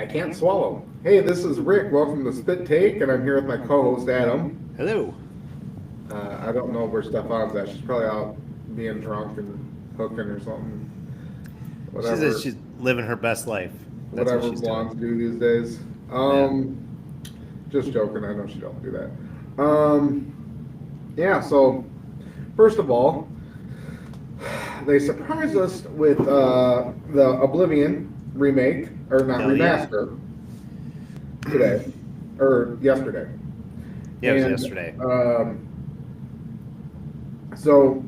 I can't swallow. Hey, this is Rick. Welcome to Spit Take, and I'm here with my co-host Adam. Hello. I don't know where Stefan's at. She's probably out being drunk and hooking or something. She says Whatever, she's living her best life. That's what whatever she's doing. blondes do these days. Yeah. Just joking. I know she don't do that. Yeah. So first of all, they surprised us with the Oblivion remake or not Hell yeah. remaster today or yesterday. Yeah, it was And yesterday. so,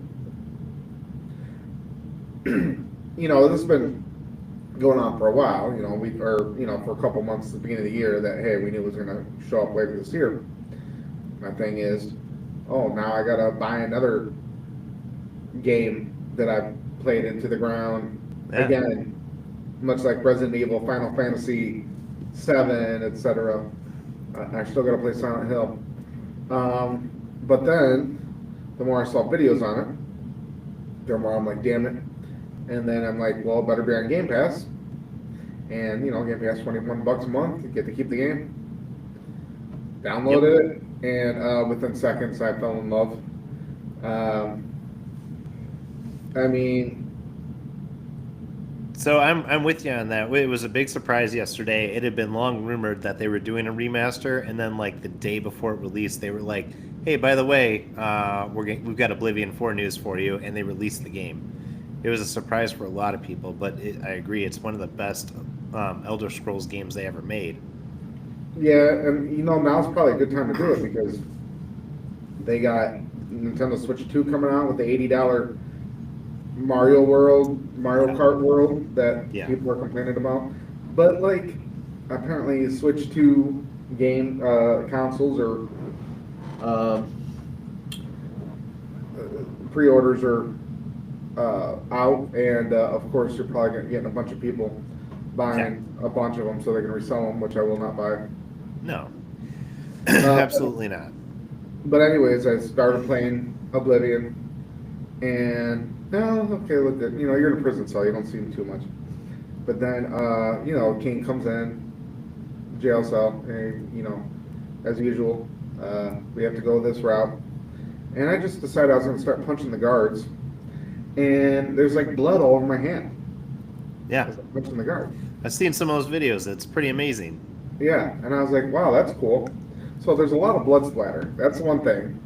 this has been going on for a while. For a couple months at the beginning of the year that hey, we knew it was going to show up later this year. My thing is, oh, now I gotta buy another game that I played into the ground Yeah. again, much like Resident Evil, Final Fantasy 7, etc. I still gotta play Silent Hill. But then, the more I saw videos on it, the more I'm like, damn it. And then I'm like, well, it better be on Game Pass. And Game Pass $21 a month. You get to keep the game. Downloaded it, and within seconds I fell in love. Um, I mean, So I'm with you on that. It was a big surprise yesterday. It had been long rumored that they were doing a remaster, and then like the day before it released, they were like, "Hey, by the way, we've got Oblivion 4 news for you," and they released the game. It was a surprise for a lot of people, but I agree, it's one of the best Elder Scrolls games they ever made. yeah, and now's probably a good time to do it because they got Nintendo Switch 2 coming out with the $80 Mario Kart World that Yeah. people are complaining about. But like, apparently, Switch 2 game consoles are uh, pre-orders are out, and of course, you're probably getting a bunch of people buying a bunch of them so they can resell them, which I will not buy. No, Uh, absolutely not. but anyways, I started playing Oblivion, and okay, look good. You're in a prison cell, you don't see him too much. But then, King comes in, jail cell, and as usual, we have to go this route. And I just decided I was going to start punching the guards, and there's like blood all over my hand. I Yeah, was like, punching the guard. I've seen some of those videos. It's pretty amazing. Yeah, and I was like, wow, that's cool. So there's a lot of blood splatter. That's one thing.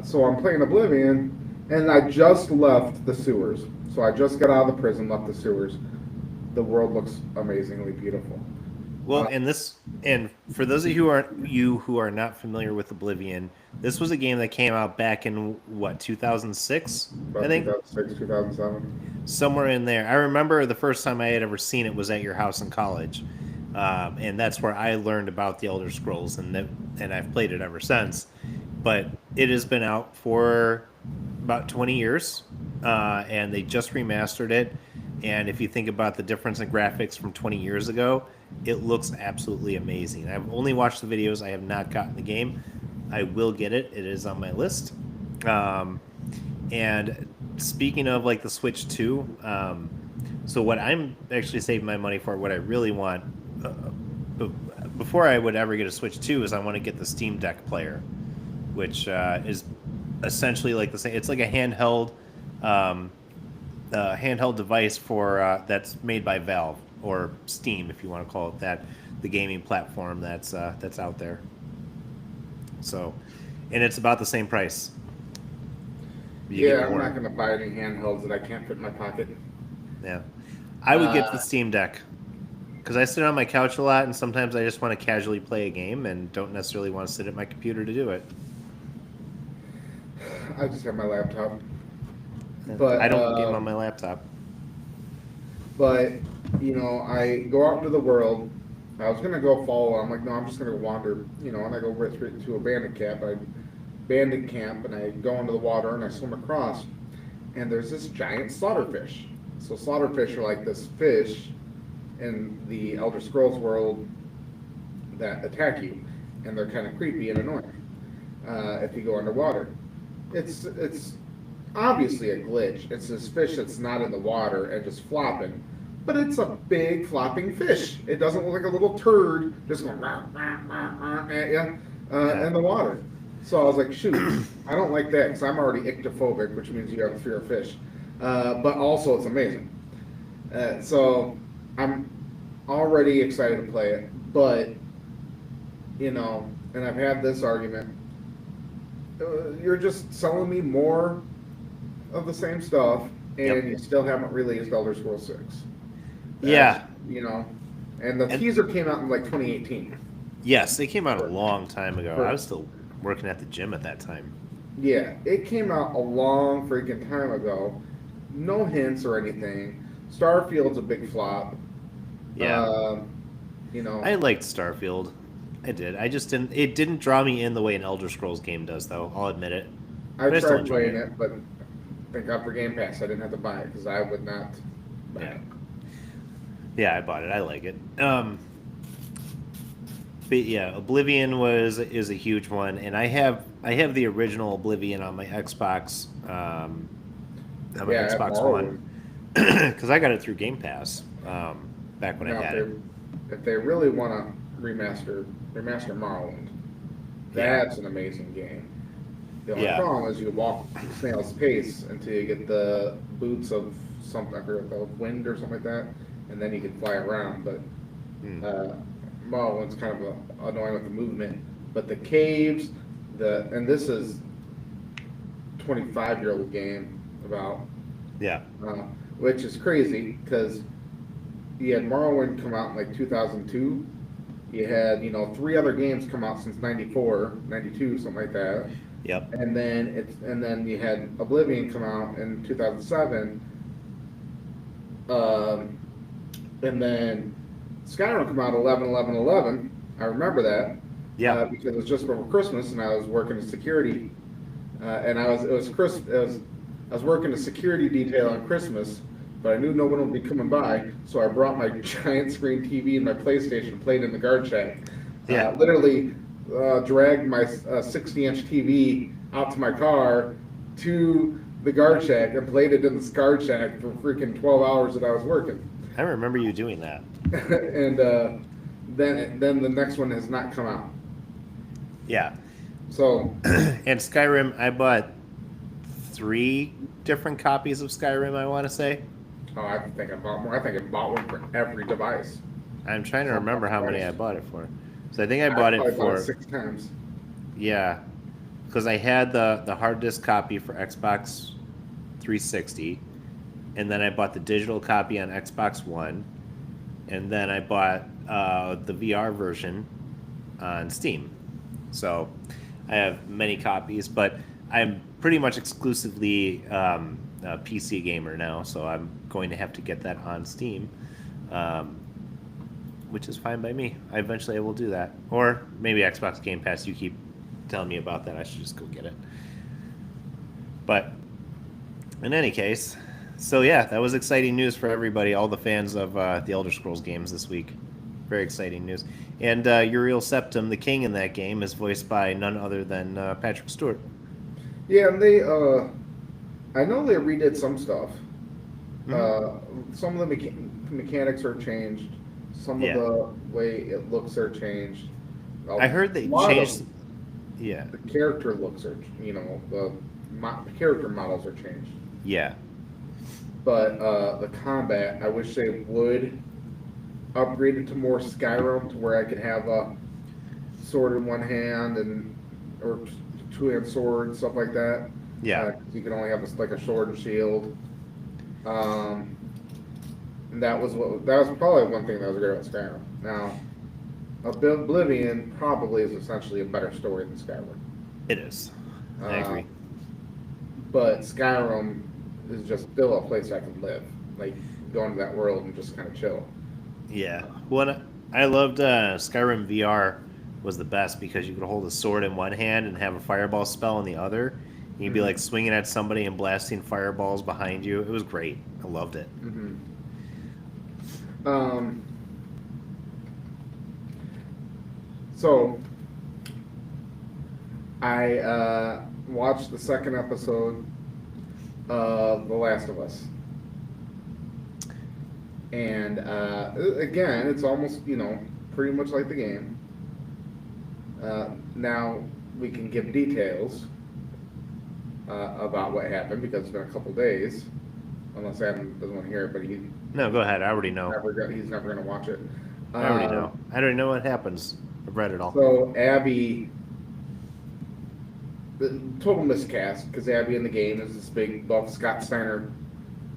So I'm playing Oblivion, and I just left the sewers. So I just got out of the prison, left the sewers. The world looks amazingly beautiful. Well, and for those of you who are not familiar with Oblivion, this was a game that came out back in what 2006, I About think, 2006, 2007. somewhere in there. I remember the first time I had ever seen it was at your house in college, and that's where I learned about the Elder Scrolls, and I've played it ever since. But it has been out for about 20 years, and they just remastered it. And if you think about the difference in graphics from 20 years ago, it looks absolutely amazing. I've only watched the videos. I have not gotten the game. I will get it. It is on my list. Um, and speaking of like the Switch 2, so what I'm actually saving my money for, what I really want, before I would ever get a Switch 2, is I want to get the Steam Deck player, which is essentially like the same. It's like a um, handheld device for that's made by Valve or Steam, if you want to call it that, the gaming platform that's out there. So, and it's about the same price. You Yeah, get I'm more. not going to buy any handhelds that I can't fit in my pocket. Yeah, I would get the Uh, Steam Deck because I sit on my couch a lot, and sometimes I just want to casually play a game and don't necessarily want to sit at my computer to do it. I just have my laptop. Yeah. But I don't game on my laptop. But I go out into the world. I was gonna go follow. I'm like, no, I'm just gonna wander. And I go right straight into a bandit camp, and I go into the water and I swim across, and there's this giant slaughterfish. So slaughterfish are like this fish in the Elder Scrolls world that attack you, and they're kind of creepy and annoying if you go underwater. It's obviously a glitch. It's this fish that's not in the water and just flopping. but it's a big flopping fish. It doesn't look like a little turd just going at you in the water. So I was like, shoot, I don't like that because I'm already ichthyophobic, which means you have a fear of fish. But also, it's amazing. So I'm already excited to play it, but and I've had this argument. You're just selling me more of the same stuff, and you still haven't released Elder Scrolls 6. Yeah. And the teaser came out in like 2018. Yes, it came out a long time ago. I was still working at the gym at that time. Yeah, it came out a long freaking time ago. No hints or anything. Starfield's a big flop. Yeah. I liked Starfield. I did. I just didn't. It didn't draw me in the way an Elder Scrolls game does, though. I'll admit it. I tried playing it, but thank God for Game Pass. I didn't have to buy it because I would not buy it. Yeah, I bought it. I like it. But yeah, Oblivion is a huge one, and I have the original Oblivion on my Xbox. On my Xbox One, because I got it through Game Pass back when I had it. If they really want to remaster Morrowind, that's an amazing game. The only problem is you walk snail's pace until you get the boots of something, I forget, the wind or something like that, and then you can fly around. But Morrowind's kind of annoying with the movement. But the caves, and this is 25-year-old game about. Yeah. Which is crazy because you had Morrowind come out in like 2002. You had, 3 other games come out since 94, 92, something like that. Yep. And then you had Oblivion come out in 2007. And then Skyrim come out 11/11/11. I remember that. Yeah. Because it was just before Christmas, and I was working in security. And I was working a security detail on Christmas, but I knew no one would be coming by, so I brought my giant screen TV and my PlayStation, played in the guard shack. Literally dragged my 60-inch TV out to my car to the guard shack and played it in the guard shack for freaking 12 hours that I was working. I remember you doing that. And then the next one has not come out. Yeah. So. And Skyrim, I bought 3 different copies of Skyrim, I want to say. Oh, I think I bought more. I think I bought one for every device. I'm trying to remember how many I bought it for. So I think I bought it for 6 times. Yeah, because I had the hard disk copy for Xbox 360, and then I bought the digital copy on Xbox One, and then I bought the VR version on Steam. So I have many copies, but I'm pretty much exclusively a PC gamer now, so I'm going to have to get that on Steam, which is fine by me. Eventually I will do that. Or maybe Xbox Game Pass. You keep telling me about that. I should just go get it. But in any case, so yeah, that was exciting news for everybody, all the fans of the Elder Scrolls games this week. Very exciting news. And Uriel Septim, the king in that game, is voiced by none other than Patrick Stewart. Yeah, and they, I know they redid some stuff. Some of the mechanics are changed. Some of the way it looks are changed. I heard they changed. The character looks are, the character models are changed. Yeah. But the combat, I wish they would upgrade it to more Skyrim, to where I could have a sword in one hand or 2-hand sword and stuff like that. Yeah. You can only have like a sword and shield. And that was probably one thing that was great about Skyrim. Now, Oblivion probably is essentially a better story than Skyrim. It is. I agree. But Skyrim is just still a place I can live. Like, go into that world and just kind of chill. Yeah. Well, I loved Skyrim VR was the best because you could hold a sword in one hand and have a fireball spell in the other. You'd be like swinging at somebody and blasting fireballs behind you. It was great. I loved it. So I watched the second episode of The Last of Us. And again, it's almost, pretty much like the game. Now we can give details about what happened because it's been a couple days. Unless Adam doesn't want to hear it, but No, go ahead. I already know. he's never going to watch it. I already know. I already know what happens. I've read it all. So Abby, the total miscast because Abby in the game is this big buff Scott Steiner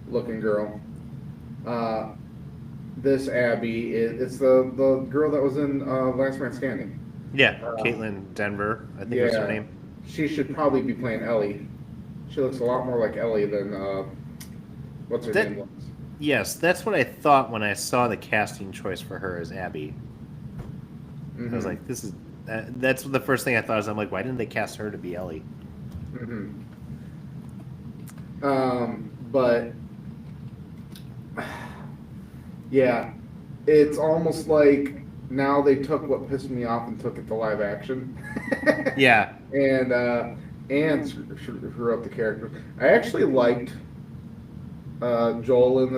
looking girl. This Abby it's the girl that was in Last Man Standing. Yeah, Caitlin Denver, I think was her name. She should probably be playing Ellie. She looks a lot more like Ellie than what's her name was. Yes, that's what I thought when I saw the casting choice for her as Abby. Mm-hmm. I was like, this is that's the first thing I thought. I'm like, why didn't they cast her to be Ellie? Mm-hmm. But yeah, it's almost like now they took what pissed me off and took it to live action. Yeah. And screw up the characters. I actually liked Joel in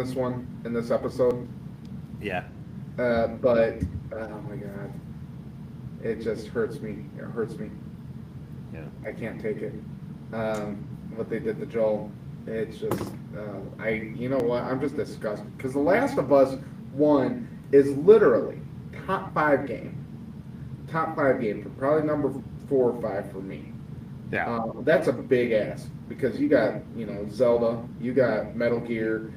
this episode. Yeah. But oh my god, it just hurts me. It hurts me. Yeah. I can't take it. What they did to Joel. It's just you know what? I'm just disgusted because The Last of Us 1 is literally top 5 game. Top 5 game for probably number 4 or 5 for me. Yeah. That's a big ass because you got, Zelda, you got Metal Gear,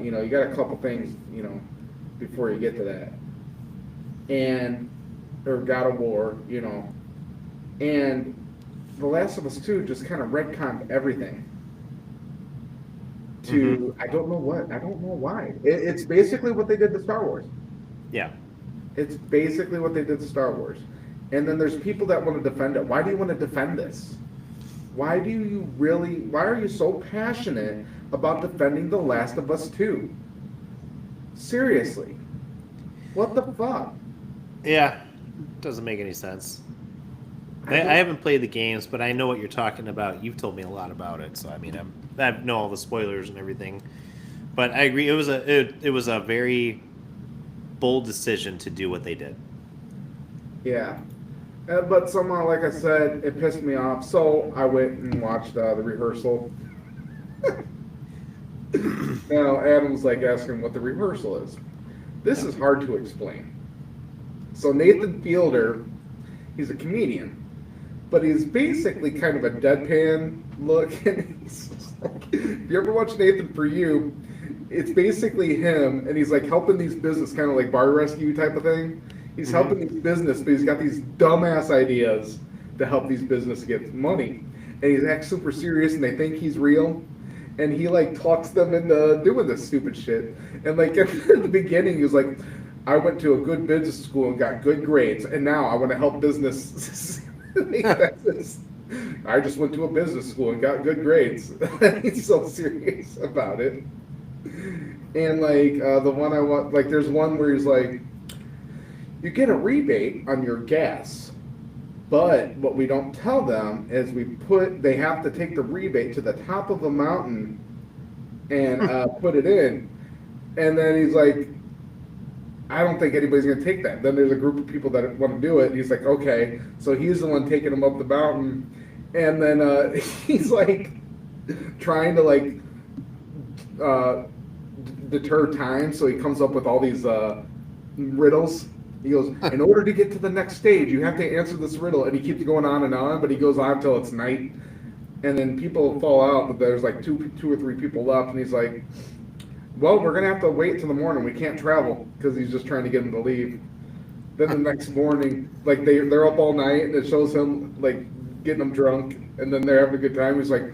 you got a couple things, before you get to that. Or God of War, and The Last of Us 2 just kind of retconned everything to, I don't know why. It's basically what they did to Star Wars. Yeah. It's basically what they did to Star Wars. And then there's people that want to defend it. Why do you want to defend this? Why are you so passionate about defending The Last of Us 2? Seriously. What the fuck? Yeah. Doesn't make any sense. I haven't played the games, but I know what you're talking about. You've told me a lot about it, so I mean, I know all the spoilers and everything. But I agree, it was a very bold decision to do what they did. Yeah. But somehow, like I said, it pissed me off. So I went and watched the rehearsal. Now Adam's like asking what the rehearsal is. This is hard to explain. So Nathan Fielder, he's a comedian, but he's basically kind of a deadpan look. And he's just like, if you ever watch Nathan For You, it's basically him, and he's like helping these business, kind of like bar rescue type of thing. He's helping these business, but he's got these dumbass ideas to help these business get money. And he's act super serious, and they think he's real. And he like talks them into doing this stupid shit. And like at the beginning, he was like, "I went to a good business school and got good grades, and now I want to help business." I just went to a business school and got good grades. He's so serious about it. And like the one I want, like there's one where he's like, you get a rebate on your gas, but what we don't tell them is they have to take the rebate to the top of the mountain and put it in. And then he's like, I don't think anybody's going to take that. Then there's a group of people that want to do it. And he's like, okay. So he's the one taking them up the mountain. And then he's like trying to like deter time. So he comes up with all these riddles. He goes, in order to get to the next stage, you have to answer this riddle. And he keeps going on and on, but he goes on until it's night. And then people fall out, but there's like two or three people left. And he's like, well, we're going to have to wait till the morning. We can't travel, because he's just trying to get them to leave. Then the next morning, like they're up all night, and it shows him like getting them drunk, and then they're having a good time. He's like,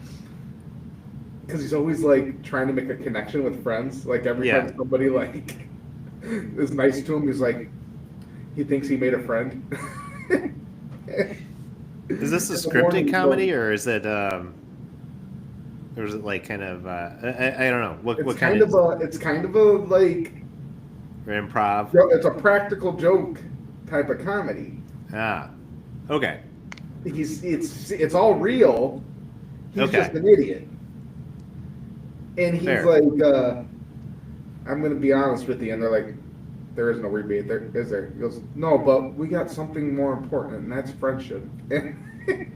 because he's always like trying to make a connection with friends. Like every time somebody like is nice to him, he's like, he thinks he made a friend. Is this a scripted comedy, or is it like kind of I don't know what kind of it's kind of a like improv. It's a practical joke type of comedy. Ah, okay. It's all real. He's okay. just an idiot, and he's Fair. like I'm going to be honest with you. And they're like, there is no rebate. There is there. He goes, no, but we got something more important, and that's friendship. And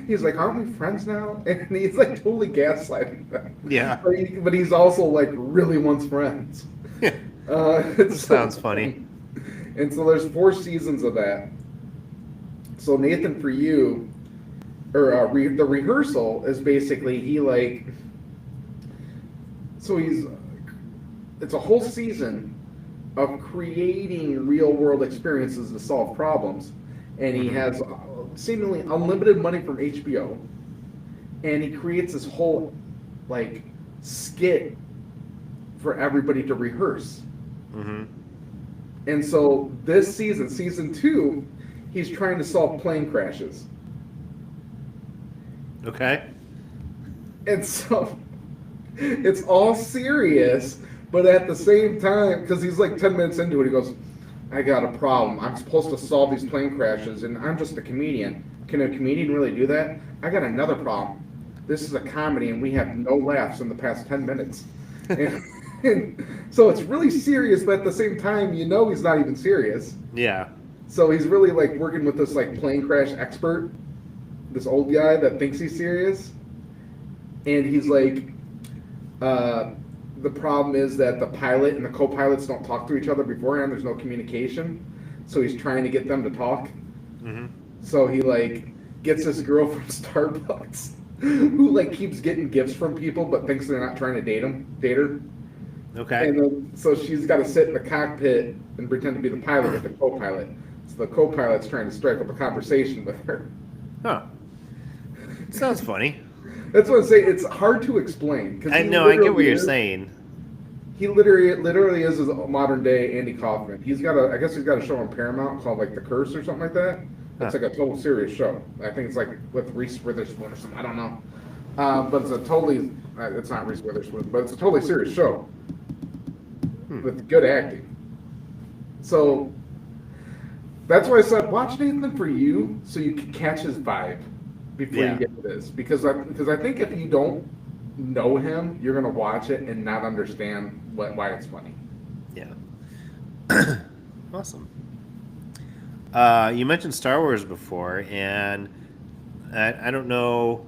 he's like, aren't we friends now? And he's like totally gaslighting them. Yeah. But he's also like really wants friends. Sounds funny. And so there's 4 seasons of that. So Nathan, for you, or the rehearsal is basically it's a whole season of creating real world experiences to solve problems, and he has seemingly unlimited money from HBO, and he creates this whole like skit for everybody to rehearse. Mm-hmm. And so this season 2, he's trying to solve plane crashes. Okay. And so it's all serious, but at the same time, because he's like 10 minutes into it, he goes, I got a problem. I'm supposed to solve these plane crashes, and I'm just a comedian. Can a comedian really do that? I got another problem. This is a comedy, and we have no laughs in the past 10 minutes. And so it's really serious, but at the same time, you know he's not even serious. Yeah. So he's really like working with this like plane crash expert, this old guy that thinks he's serious. And he's like, the problem is that the pilot and the co-pilots don't talk to each other beforehand. There's no communication. So he's trying to get them to talk. Mm-hmm. So he like gets this girl from Starbucks who like keeps getting gifts from people but thinks they're not trying to date her. Okay. And then, so she's got to sit in the cockpit and pretend to be the pilot with the co-pilot. So the co-pilot's trying to strike up a conversation with her. Huh. Sounds funny. That's what I'm saying. It's hard to explain. I know. I get what you're saying. He literally is a modern day Andy Kaufman. I guess he's got a show on Paramount called like The Curse or something like that. It's like a total serious show. I think it's like with Reese Witherspoon or something. I don't know. But it's not Reese Witherspoon, but it's a totally serious show. With good acting. So that's why I said watch Nathan For You so you can catch his vibe before you get to this. Because I think if you don't know him, you're gonna watch it and not understand why it's funny. Yeah. Awesome. You mentioned Star Wars before, and I don't know,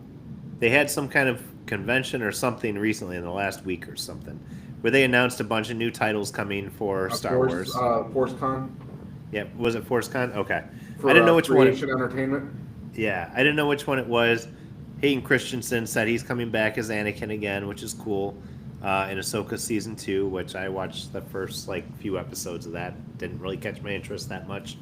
they had some kind of convention or something recently in the last week or something, where they announced a bunch of new titles coming for Star Wars. ForceCon. Yeah, was it ForceCon? Okay. For, I didn't know which one. Entertainment. Yeah, I didn't know which one it was. Hayden Christensen said he's coming back as Anakin again, which is cool. In Ahsoka Season 2, which I watched the first few episodes of that. Didn't really catch my interest that much.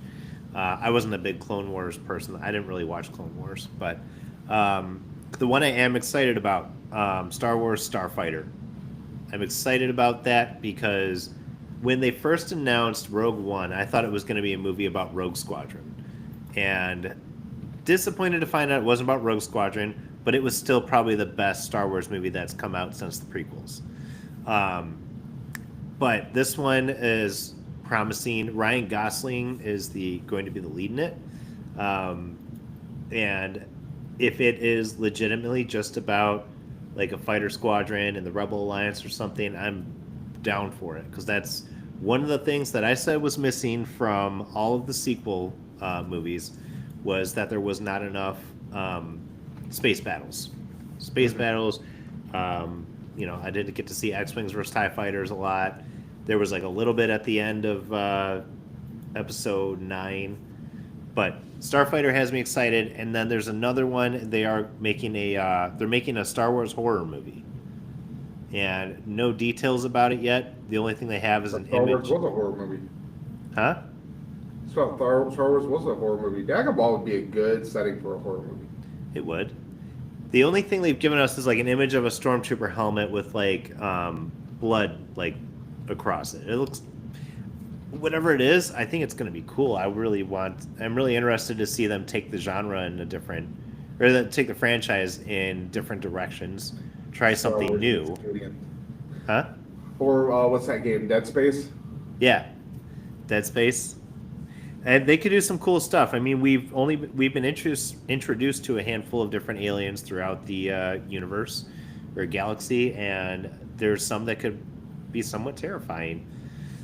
I wasn't a big Clone Wars person. I didn't really watch Clone Wars. But the one I am excited about, Star Wars Starfighter. I'm excited about that because when they first announced Rogue One, I thought it was going to be a movie about Rogue Squadron. And disappointed to find out it wasn't about Rogue Squadron, but it was still probably the best Star Wars movie that's come out since the prequels. But this one is promising. Ryan Gosling is going to be the lead in it. And if it is legitimately just about like a fighter squadron and the Rebel Alliance or something, I'm down for it, because that's one of the things that I said was missing from all of the sequel movies, was that there was not enough space battles. I didn't get to see X-Wings versus TIE Fighters a lot. There was like a little bit at the end of episode 9, but Starfighter has me excited. And then there's another one. They're making a Star Wars horror movie, and no details about it yet. The only thing they have is an image. Star Wars was a horror movie. Huh? Star Wars was a horror movie. Dragon Ball would be a good setting for a horror movie. It would. The only thing they've given us is like an image of a stormtrooper helmet with blood across it. It looks, whatever it is, I think it's going to be cool. I'm really interested to see them take the genre in take the franchise in different directions. Try something new. Huh? Or what's that game? Dead Space? Yeah. Dead Space. And they could do some cool stuff. I mean, we've been introduced to a handful of different aliens throughout the universe or galaxy, and there's some that could be somewhat terrifying.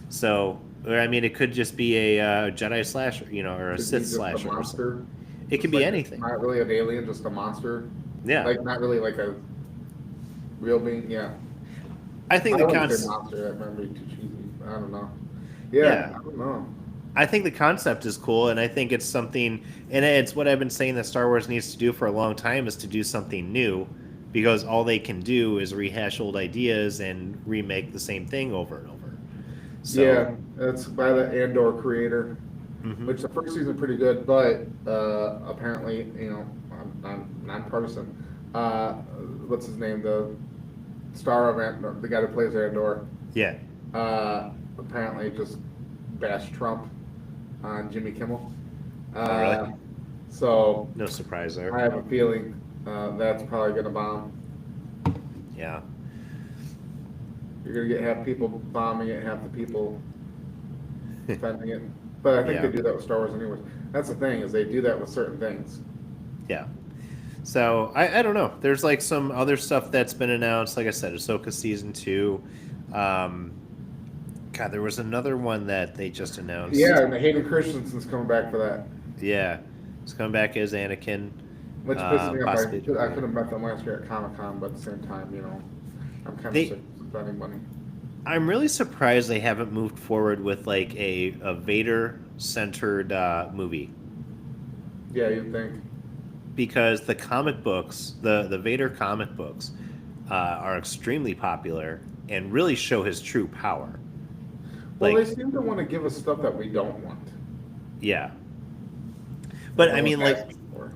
So, or, I mean, it could just be a Jedi slasher, or a Could be Sith just a slasher or something. monster. It could Just be like anything. not really an alien, just a monster. Yeah, Like not really like a real being. Yeah. I think I the wouldn't say concept. monster. That might be too cheesy. I don't know. Yeah, Yeah, I don't know. I think the concept is cool, and I think it's something, and it's what I've been saying that Star Wars needs to do for a long time is to do something new, because all they can do is rehash old ideas and remake the same thing over and over. So, Yeah, that's by the Andor creator, mhm. which the first season pretty good, but apparently, I'm nonpartisan. What's his name? The star of Andor, the guy that plays Andor, Yeah. apparently just bashed Trump on Jimmy Kimmel. Oh, Uh, really? so No surprise there. I have a feeling that's probably going to bomb. Yeah. You're going to have people bombing it, half the people defending it. But I think Yeah. they do that with Star Wars anyways. That's the thing, is they do that with certain things. Yeah. So I don't know. There's like some other stuff that's been announced. Like I said, Ahsoka season 2. Um, God, there was another one that they just announced. Yeah, and Hayden Christensen's coming back for that. Yeah. He's coming back as Anakin. Which pisses me off. Possibly. I could have met them last year at Comic Con, but at the same time, I'm kind of They- sick of spending money. I'm really surprised they haven't moved forward with like a Vader centered movie, Yeah, you'd think. because the comic books, the Vader comic books, are extremely popular and really show his true power. Well, Like, they seem to want to give us stuff that we don't want. yeah. But I No mean, one's like asking for.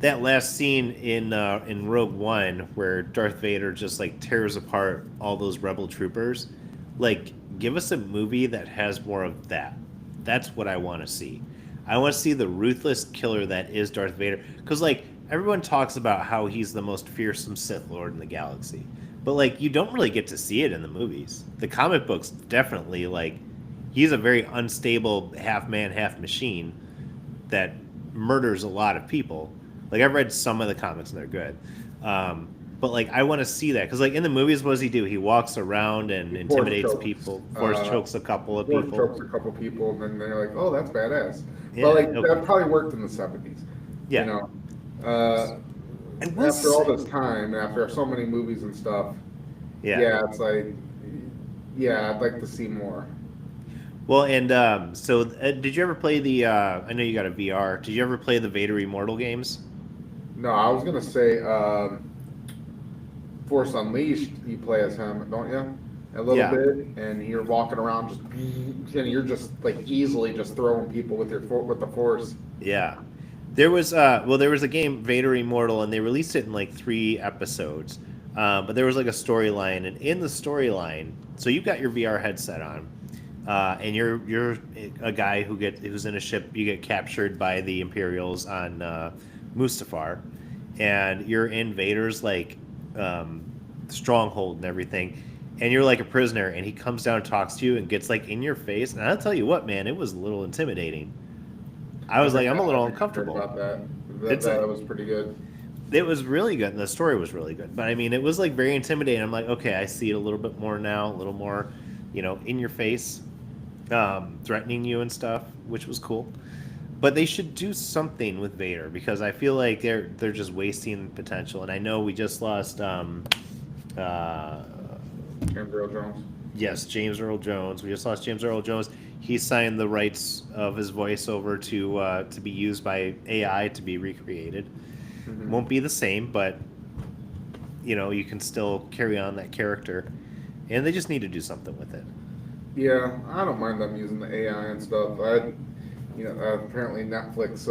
that last scene in Rogue One where Darth Vader just like tears apart all those rebel troopers. Like, give us a movie that has more of that. That's what I want to see. I want to see the ruthless killer that is Darth Vader. Because, like, everyone talks about how he's the most fearsome Sith Lord in the galaxy. But, like, you don't really get to see it in the movies. The comic books definitely, like, he's a very unstable half man, half machine that murders a lot of people. Like, I've read some of the comics and they're good. But like, I want to see that because like in the movies, what does he do? He walks around and He intimidates chokes. people, force chokes a couple of Force people. chokes a couple people, and then they're like, "Oh, that's badass." Yeah, But like okay. that probably worked in the '70s. Yeah. And we'll After all see. this time, after so many movies and stuff, Yeah. it's like, yeah, I'd like to see more. Well, and so did you ever play the? I know you got a VR. Did you ever play the Vader Immortal games? No, I was gonna say, Force Unleashed. You play as him, don't you? A little Yeah. bit, and you're walking around just, and you're just like easily just throwing people with with the Force. Yeah. There was a game Vader Immortal, and they released it in like 3 episodes. But there was like a storyline, and in the storyline, so you've got your VR headset on, and you're a guy who's in a ship. You get captured by the Imperials on Mustafar, and you're in Vader's like stronghold and everything, and you're like a prisoner. And he comes down and talks to you and gets like in your face. And I'll tell you what, man, it was a little intimidating. I was like, I'm a little I heard uncomfortable. about that. It's That a- was pretty good. It was really good, and the story was really good. But I mean, it was like very intimidating. I'm like, okay, I see it a little bit more now, a little more, in your face, threatening you and stuff, which was cool. But they should do something with Vader because I feel like they're just wasting potential. And I know we just lost, uh, James Earl Jones. yes, James Earl Jones. We just lost James Earl Jones. He signed the rights of his voice over to be used by AI to be recreated. Mhm. Won't be the same, but you can still carry on that character, and they just need to do something with it. Yeah, I don't mind them using the AI and stuff. Apparently Netflix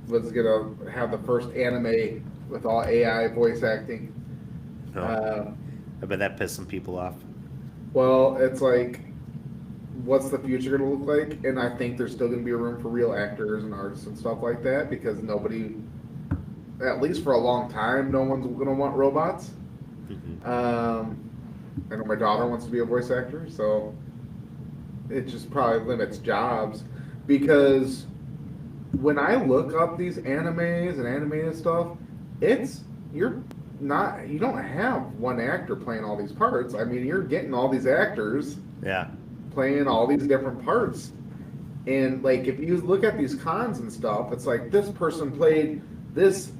was gonna have the first anime with all AI voice acting. Oh, Uh, I bet that pissed some people off. well, it's like, what's the future gonna look like? And I think there's still gonna be a room for real actors and artists and stuff like that because nobody, at least for a long time, no one's gonna want robots. Mhm. I know my daughter wants to be a voice actor, so it just probably limits jobs because when I look up these animes and animated stuff, it's not, you don't have one actor playing all these parts. I mean, you're getting all these actors Yeah. playing all these different parts. And like if you look at these cons and stuff, it's like this person played this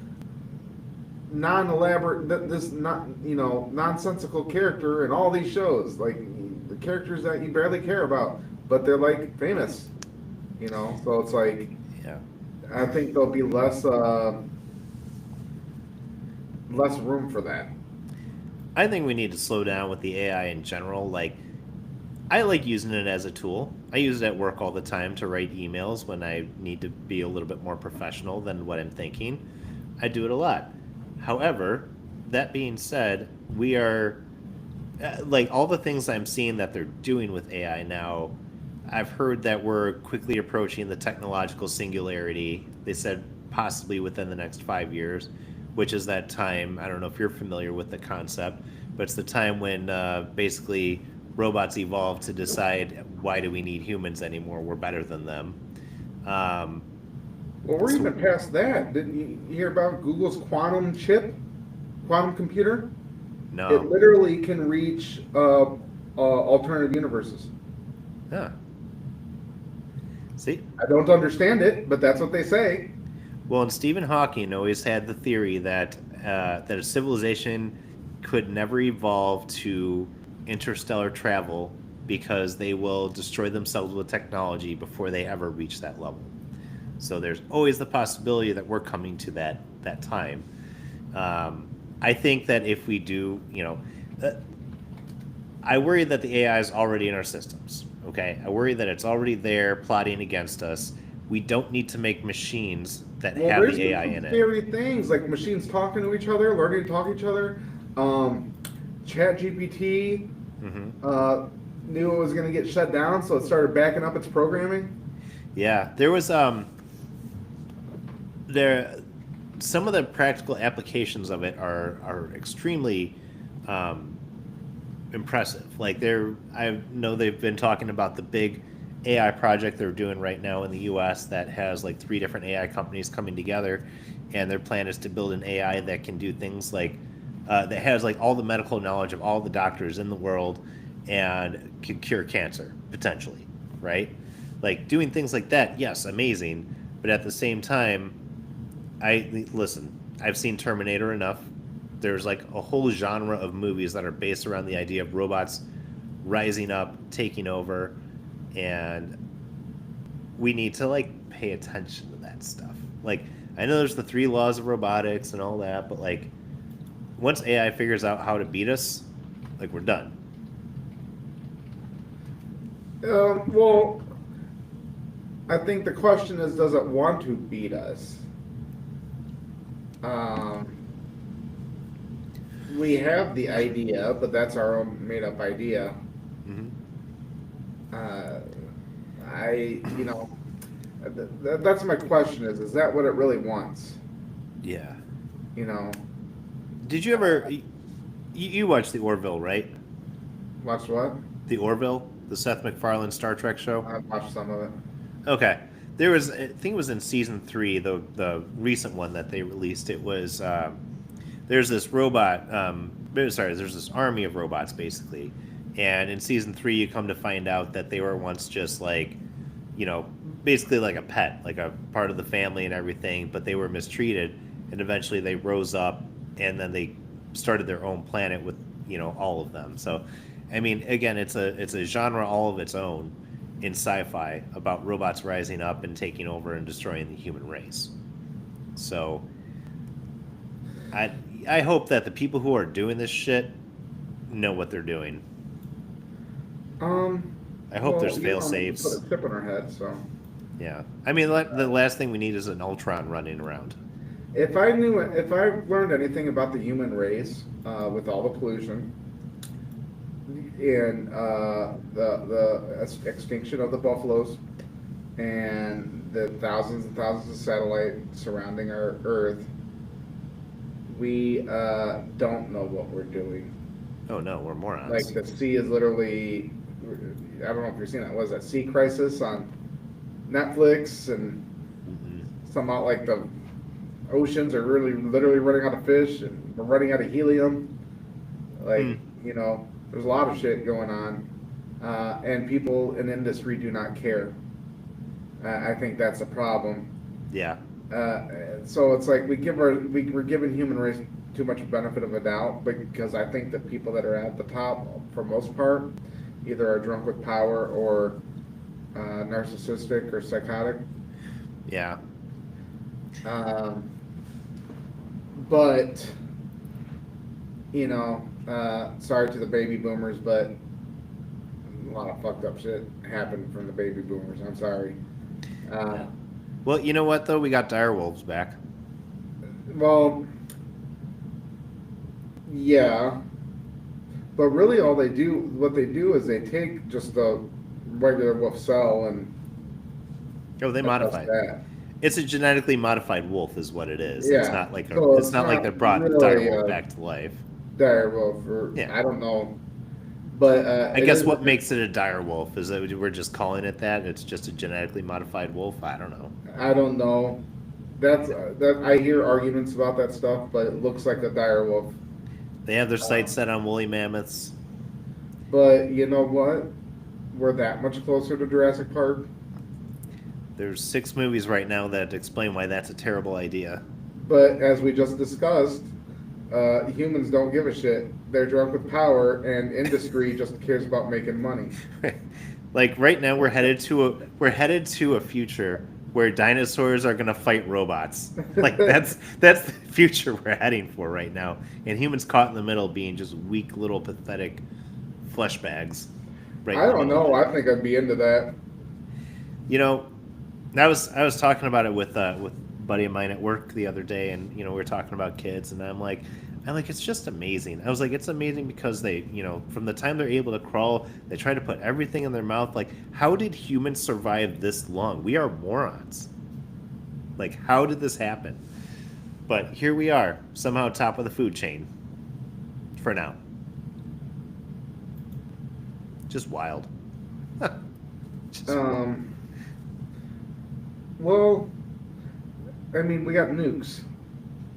non-elaborate, this not, you know, nonsensical character in all these shows, like the characters that you barely care about, but they're like famous, you know. So it's like, Yeah. I think there'll be less room for that. I think we need to slow down with the AI in general. Like, I like using it as a tool. I use it at work all the time to write emails when I need to be a little bit more professional than what I'm thinking. I do it a lot. However, that being said, we are like all the things I'm seeing that they're doing with AI now. I've heard that we're quickly approaching the technological singularity. They said possibly within the next 5 years, which is that time. I don't know if you're familiar with the concept, but it's the time when basically robots evolve to decide why do we need humans anymore? We're better than them. Um, Well, we're so- even past that. Didn't you hear about Google's quantum chip, quantum computer? no. It literally can reach alternative universes. Yeah. See? I don't understand it, but that's what they say. Well, and Stephen Hawking always had the theory that that a civilization could never evolve to interstellar travel because they will destroy themselves with technology before they ever reach that level. So there's always the possibility that we're coming to that time. I think that if we do, I worry that the AI is already in our systems. Okay, I worry that it's already there plotting against us. We don't need to make machines that Well, have there's the been AI some in it. scary things like machines talking to each other, learning to talk to each other. Chat GPT knew it was going to get shut down, so it started backing up its programming. Yeah, there was there some of the practical applications of it are extremely impressive. Like I know they've been talking about the big AI project they're doing right now in the U.S. that has like 3 different AI companies coming together, and their plan is to build an AI that can do things like that has like all the medical knowledge of all the doctors in the world and can cure cancer potentially, right? Like doing things like that, yes, amazing, but at the same time, I've seen Terminator enough. There's like a whole genre of movies that are based around the idea of robots rising up, taking over, and we need to like pay attention to that stuff. Like I know there's the 3 laws of robotics and all that, but like once AI figures out how to beat us, like we're done. Well, I think the question is, does it want to beat us? We have the idea, but that's our own made-up idea. Mm-hmm. That's my question is that what it really wants? Yeah. You know, Did you ever? You watched the Orville, right? watch what? The Orville, the Seth MacFarlane Star Trek show. I watched some of it. Okay, there was. I think it was in season 3, the recent one that they released. It was there's this robot. There's this army of robots basically, and in season 3, you come to find out that they were once just like, basically like a pet, like a part of the family and everything, but they were mistreated, and eventually they rose up, and then they started their own planet with all of them. So, I mean, again, it's a genre all of its own in sci-fi about robots rising up and taking over and destroying the human race. So, I hope that the people who are doing this shit know what they're doing. I hope there's fail safes. Put a chip in our head, so. Yeah, I mean, the last thing we need is an Ultron running around. If I learned anything about the human race, with all the pollution and the extinction of the buffaloes and the thousands and thousands of satellites surrounding our Earth, we don't know what we're doing. Oh no, we're morons. Like the sea is literally, I don't know if you've seen that. Was that Sea Crisis on Netflix? And Mhm. somehow like the oceans are really literally running out of fish, and we're running out of helium. Like, Hmm. there's a lot of shit going on, and people in industry do not care. I think that's a problem. Yeah. So it's like we're giving human race too much benefit of a doubt, because I think the people that are at the top, for most part, either are drunk with power or narcissistic or psychotic. Yeah. Um, but sorry to the baby boomers, but a lot of fucked up shit happened from the baby boomers. I'm sorry. Uh, Well, you know what though? We got dire wolves back. well, yeah, but really, what they do is they take just the regular wolf cell and Oh, they that's modified. that. It's a genetically modified wolf, is what it is. It's Yeah, not like so It's it's not like they not brought the dire really wolf a back to life. dire wolf, or Yeah. I don't know, but I guess what makes it a dire wolf is that we're just calling it that. It's just a genetically modified wolf. I don't know. I don't know. That I hear arguments about that stuff, but it looks like a dire wolf. They have their sights set on woolly mammoths. But you know what? We're that much closer to Jurassic Park. There's 6 movies right now that explain why that's a terrible idea. But as we just discussed, humans don't give a shit. They're drunk with power, and industry just cares about making money. Like right now, we're headed to a future where dinosaurs are gonna fight robots. Like that's the future we're heading for right now, and humans caught in the middle, being just weak little pathetic flesh bags. Right. I in the don't middle of know. it. I think I'd be into that. You know, I was talking about it with a buddy of mine at work the other day, and we were talking about kids, and I'm like, it's just amazing. I was like, it's amazing because they, from the time they're able to crawl, they try to put everything in their mouth. Like, how did humans survive this long? We are morons. Like, how did this happen? But here we are, somehow top of the food chain. For now. Just wild. Just wild. Well, I mean, we got nukes,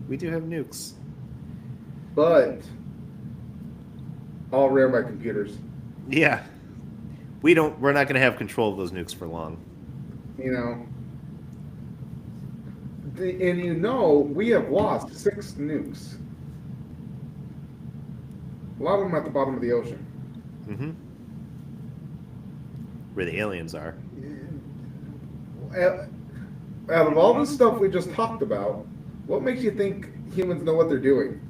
We do have nukes. but all ran by computers. Yeah. We're not going to have control of those nukes for long. You know, we have lost 6 nukes. A lot of them at the bottom of the ocean. Mm-hmm. Where the aliens are. Out of all the stuff we just talked about, what makes you think humans know what they're doing?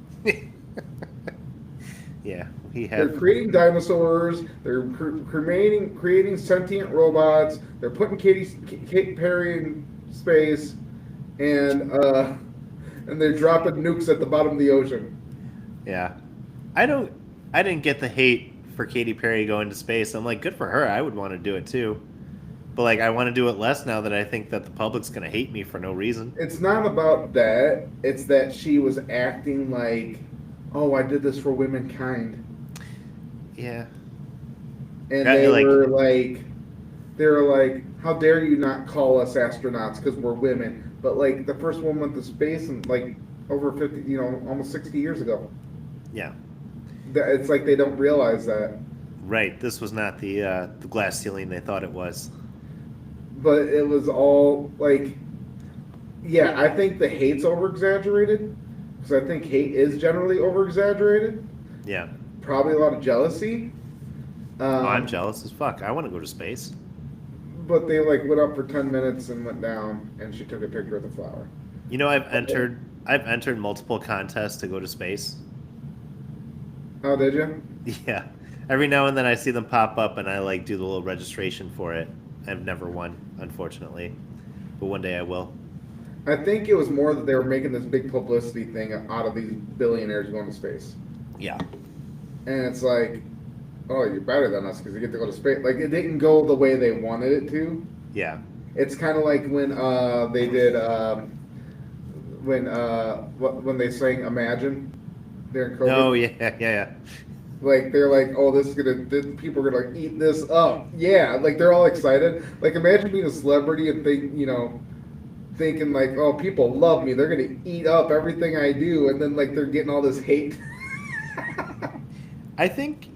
Yeah, They're creating dinosaurs. They're creating sentient robots. They're putting Katy Perry in space, and they're dropping nukes at the bottom of the ocean. Yeah. I didn't get the hate for Katy Perry going to space. I'm like, good for her. I would want to do it too. But like, I want to do it less now that I think that the public's going to hate me for no reason. It's not about that. It's that she was acting like, oh, I did this for womankind. Yeah. And Yeah, they were like, how dare you not call us astronauts because we're women? But like, the first one went to space and like over 50, almost 60 years ago. Yeah. It's like they don't realize that. Right. This was not the glass ceiling they thought it was. But it was all like, yeah, I think the hate's over exaggerated because I think hate is generally over exaggerated. Yeah. Probably a lot of jealousy. I'm jealous as fuck. I want to go to space. But they like went up for 10 minutes and went down, and she took a picture of the flower. I've entered multiple contests to go to space. Oh, did you? Yeah. Every now and then I see them pop up and I like do the little registration for it. I've never won, unfortunately. But one day I will. I think it was more that they were making this big publicity thing out of these billionaires going to space. Yeah. And it's like, oh, you're better than us because you get to go to space. Like, it didn't go the way they wanted it to. Yeah. It's kind of like when they did, when they sang Imagine during COVID. Oh, yeah. Like, they're like, oh, people are gonna eat this up. Yeah, like, they're all excited. Like, imagine being a celebrity and think, thinking like, oh, people love me. They're gonna eat up everything I do, and then like they're getting all this hate. I think,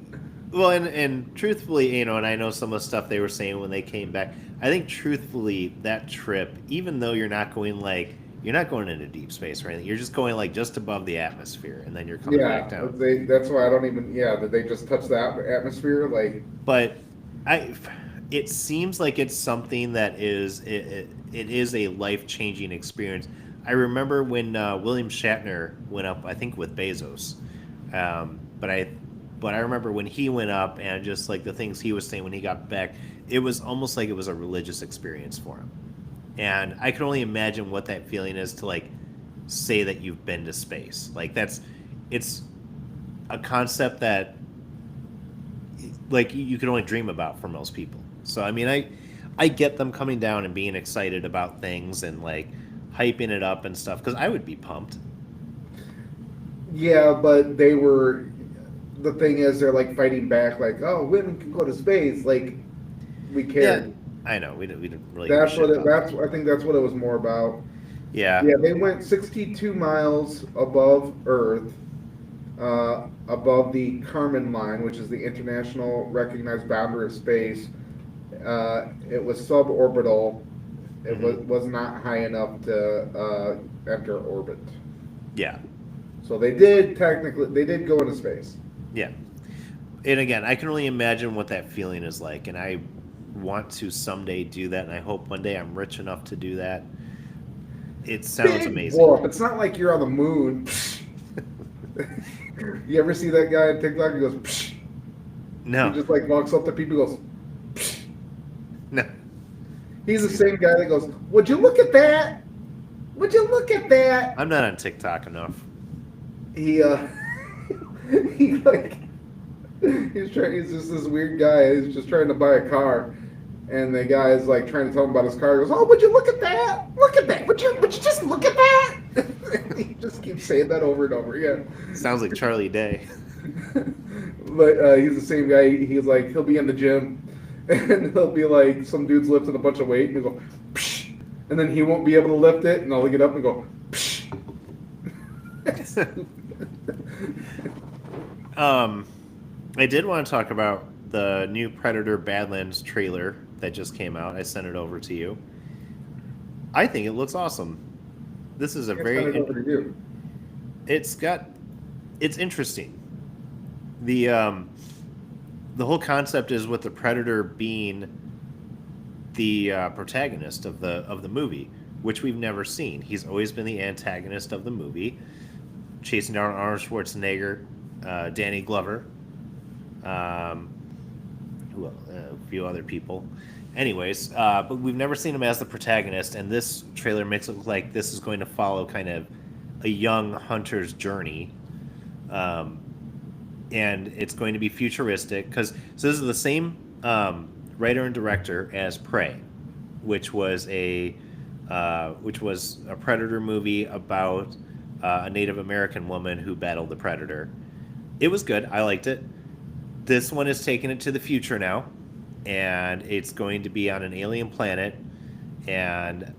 well, and truthfully, and I know some of the stuff they were saying when they came back. I think truthfully, that trip, even though you're not going into deep space or anything, you're just going like just above the atmosphere, and then you're coming back Yeah, down. that's why I don't even. Yeah, that they just touch the atmosphere. Like, But I, it seems like it's something that it is a life changing experience. I remember when William Shatner went up, I think with Bezos, but I remember when he went up and just like the things he was saying when he got back, it was almost like it was a religious experience for him. And I can only imagine what that feeling is to like say that you've been to space. Like it's a concept that like you can only dream about for most people. So I mean, I get them coming down and being excited about things and like hyping it up and stuff because I would be pumped. yeah, but they were. The thing is, they're like fighting back. Like, oh, women can go to space. Like, we Yeah, cared. I know we didn't really give a That's shit what it, about that's. that. I think that's what it was more about. Yeah. Yeah, they went 62 miles above Earth, above the Kármán line, which is the international recognized boundary of space. It was suborbital. It Hmm. was not high enough to enter orbit. Yeah. So they did go into space. Yeah. And again, I can only imagine what that feeling is like, and I want to someday do that, and I hope one day I'm rich enough to do that. It sounds Big amazing. whoop. It's not like you're on the moon. You ever see that guy on TikTok? He goes, Psh. He No, just like walks up to people and goes, Psh. no. He's the same guy that goes, would you look at that? Would you look at that? I'm not on TikTok enough. He he like he's just this weird guy. He's just trying to buy a car, and the guy is like trying to tell him about his car. He goes, "Oh, would you look at that? Look at that! Would you just look at that?" He just keeps saying that over and over again. Sounds like Charlie Day. But he's the same guy. He's like he'll be in the gym, and he'll be like some dude's lifting a bunch of weight, and he'll go, Psh, and then he won't be able to lift it, and I'll get up and go, Psh. Um, I did want to talk about the new Predator Badlands trailer that just came out. I sent it over to you. I think it looks awesome. This is a It's kind of very over to you. it's got it's interesting. The whole concept is with the Predator being the protagonist of the movie, which we've never seen. He's always been the antagonist of the movie, chasing down Arnold Schwarzenegger, Danny Glover, um, a few other people. Anyways, but we've never seen him as the protagonist, and this trailer makes it look like this is going to follow kind of a young hunter's journey, um, and it's going to be futuristic because so this is the same writer and director as Prey, which was a Predator movie about a Native American woman who battled the Predator. It was good. I liked it. This one is taking it to the future now, and it's going to be on an alien planet, and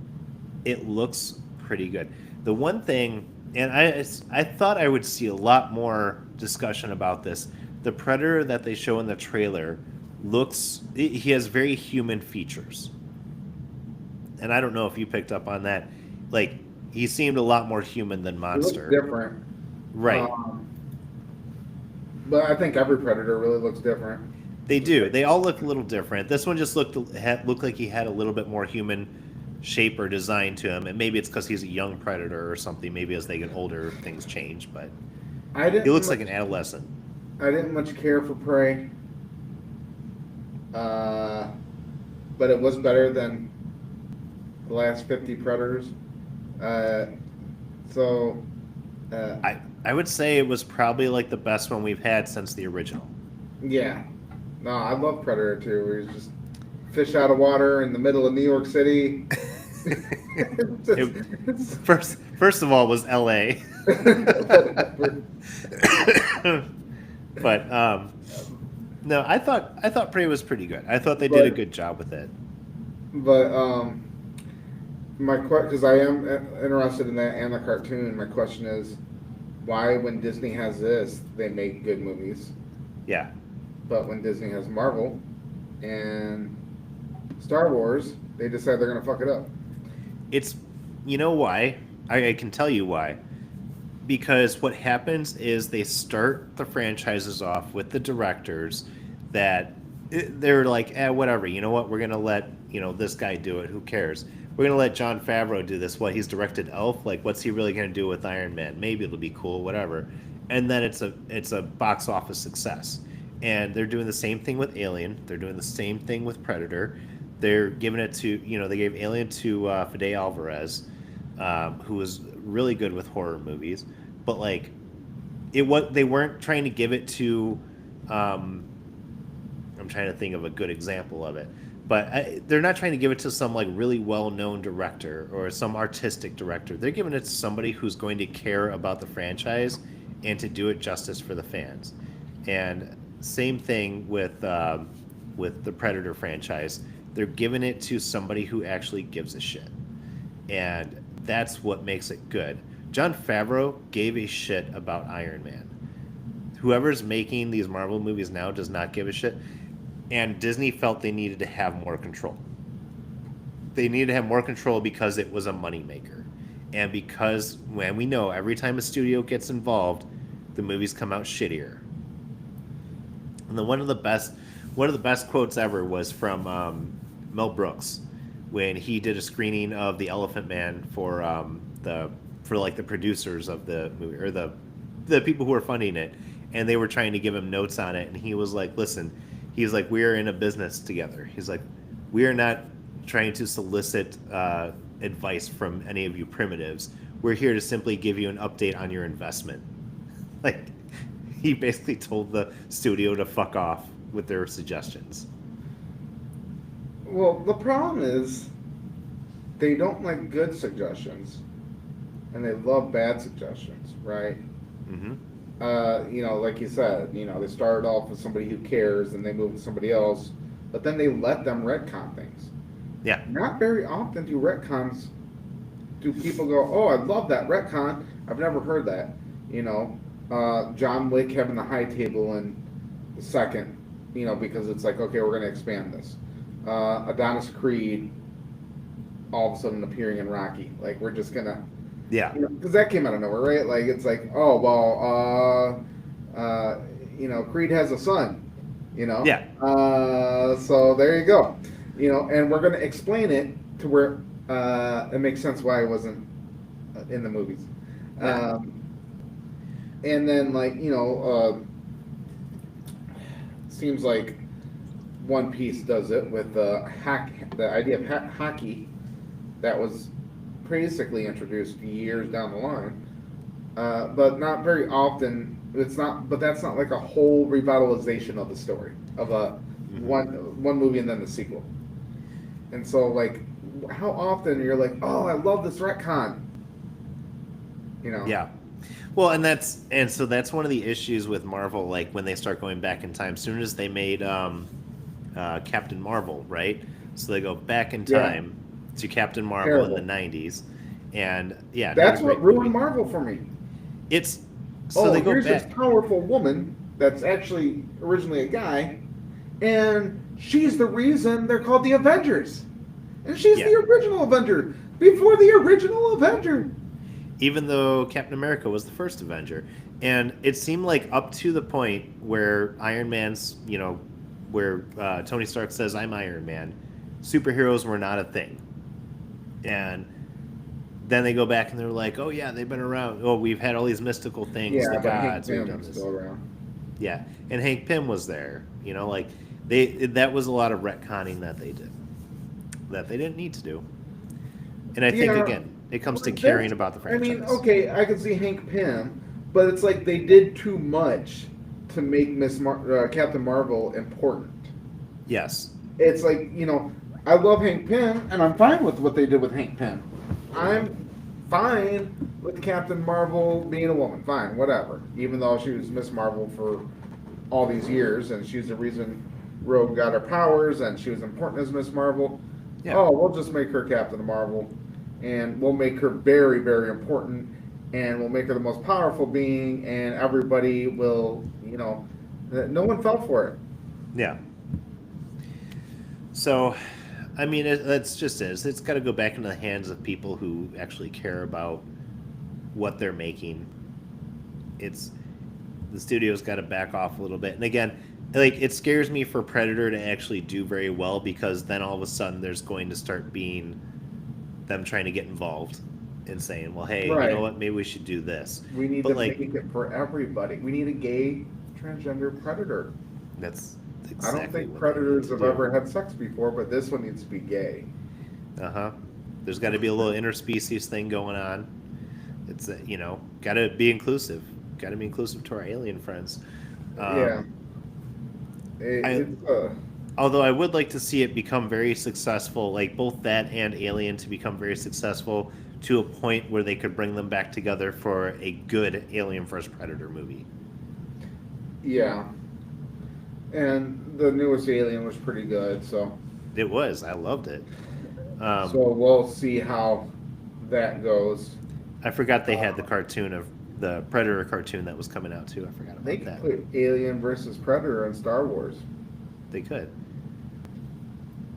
it looks pretty good. The one thing, and I thought I would see a lot more discussion about this. The Predator that they show in the trailer he has very human features, and I don't know if you picked up on that. Like he seemed a lot more human than It looks monster. different. Right. But I think every Predator really looks different. They do. They all look a little different. This one just looked like he had a little bit more human shape or design to him, and maybe it's because he's a young predator or something. Maybe as they get older, things change. But I he didn't. looks like an adolescent. I didn't much care for Prey, uh, but it was better than the last 50 Predators. Uh, so, uh, I would say it was probably like the best one we've had since the original. yeah. No, I love Predator too. Where he's just fish out of water in the middle of New York City. First of all, it was L.A. But no, I thought Prey was pretty good. I thought they did a good job with it. But My because I am interested in that and the cartoon. My question is, why when Disney has this, they make good movies, Yeah. but when Disney has Marvel and Star Wars, they decide they're gonna fuck it up. It's, you know why? I can tell you why. Because what happens is they start the franchises off with the directors that they're like, whatever, you know what? We're going to let, this guy do it. Who cares? We're going to let Jon Favreau do this. What, he's directed Elf? Like, what's he really going to do with Iron Man? Maybe it'll be cool, whatever. And then it's a box office success. And they're doing the same thing with Alien. They're doing the same thing with Predator. They're giving it to, they gave Alien to Fede Alvarez, who was really good with horror movies. But like, they weren't trying to give it to. I'm trying to think of a good example of it, but they're not trying to give it to some like really well-known director or some artistic director. They're giving it to somebody who's going to care about the franchise and to do it justice for the fans. And same thing with the Predator franchise. They're giving it to somebody who actually gives a shit, and that's what makes it good. Jon Favreau gave a shit about Iron Man. Whoever's making these Marvel movies now does not give a shit. And Disney felt they needed to have more control. They needed to have more control because it was a moneymaker. And because, when we know, every time a studio gets involved, the movies come out shittier. And one of the best quotes ever was from Mel Brooks when he did a screening of The Elephant Man for the producers of the movie, or the people who were funding it, and they were trying to give him notes on it, and he was like, listen, he's like, we are in a business together. He's like, we are not trying to solicit advice from any of you primitives. We're here to simply give you an update on your investment. Like, he basically told the studio to fuck off with their suggestions. Well, the problem is they don't like good suggestions, and they love bad suggestions, right? Mm-hmm. Like you said, they started off with somebody who cares, and they move to somebody else, but then they let them retcon things. Yeah. Not very often do people go, oh, I love that retcon. I've never heard that. John Wick having the high table in the second, because it's like, okay, we're going to expand this. Adonis Creed all of a sudden appearing in Rocky. Like, we're just going to. Yeah. Because that came out of nowhere, right? Like, it's like, oh, well, Creed has a son, Yeah. So there you go. And we're going to explain it to where it makes sense why it wasn't in the movies. Yeah. And then, seems like One Piece does it with the idea of hockey that was basically introduced years down the line, but not very often. But that's not like a whole revitalization of the story of one movie and then the sequel. And so, like, how often you're like, oh, I love this retcon, Yeah. Well, and so that's one of the issues with Marvel. Like, when they start going back in time, as soon as they made Captain Marvel, right? So they go back in time to Captain Marvel in the 90s, and that's what ruined Marvel for me. It's so they go here's back. this powerful woman that's actually originally a guy, and she's the reason they're called the Avengers, and she's the original Avenger before the original Avenger. Even though Captain America was the first Avenger, and it seemed like up to the point where Iron Man's, where Tony Stark says, "I'm Iron Man," superheroes were not a thing. And then they go back and they're like, oh yeah, they've been around. Oh, we've had all these mystical things. Yeah, the but gods. Hank Pym is still around. Yeah, and Hank Pym was there. Like that was a lot of retconning that they did that they didn't need to do. And I think again, it comes to caring about the franchise. I mean, okay, I can see Hank Pym, but it's like they did too much to make Captain Marvel important. Yes. It's like, I love Hank Pym, and I'm fine with what they did with Hank Pym. I'm fine with Captain Marvel being a woman. Fine, whatever. Even though she was Miss Marvel for all these years, and she's the reason Rogue got her powers, and she was important as Miss Marvel. Yeah. Oh, we'll just make her Captain Marvel. and we'll make her very, very important, and we'll make her the most powerful being, and everybody will, no one fell for it. Yeah. So, I mean, that's just it. It's got to go back into the hands of people who actually care about what they're making. It's the studio's got to back off a little bit. And again, like it scares me for Predator to actually do very well because then all of a sudden there's going to start being them trying to get involved and saying, "Well, hey, you Right. know what? Maybe we should do this." We need But to like, make it for everybody. We need a gay transgender predator. that's I don't exactly think what predators they have need to ever had sex before, but this one needs to be gay. do. Uh-huh. There's got to be a little interspecies thing going on. It's got to be inclusive. Got to be inclusive to our alien friends. Yeah. I, It's although I would like to see it become very successful, like both that and Alien to become very successful to a point where they could bring them back together for a good Alien vs Predator movie. yeah. And the newest Alien was pretty good, so It was. I loved it. we'll see how that goes. I forgot they had the cartoon of the Predator cartoon that was coming out too. I forgot They about could that. put Alien versus Predator in Star Wars. They could.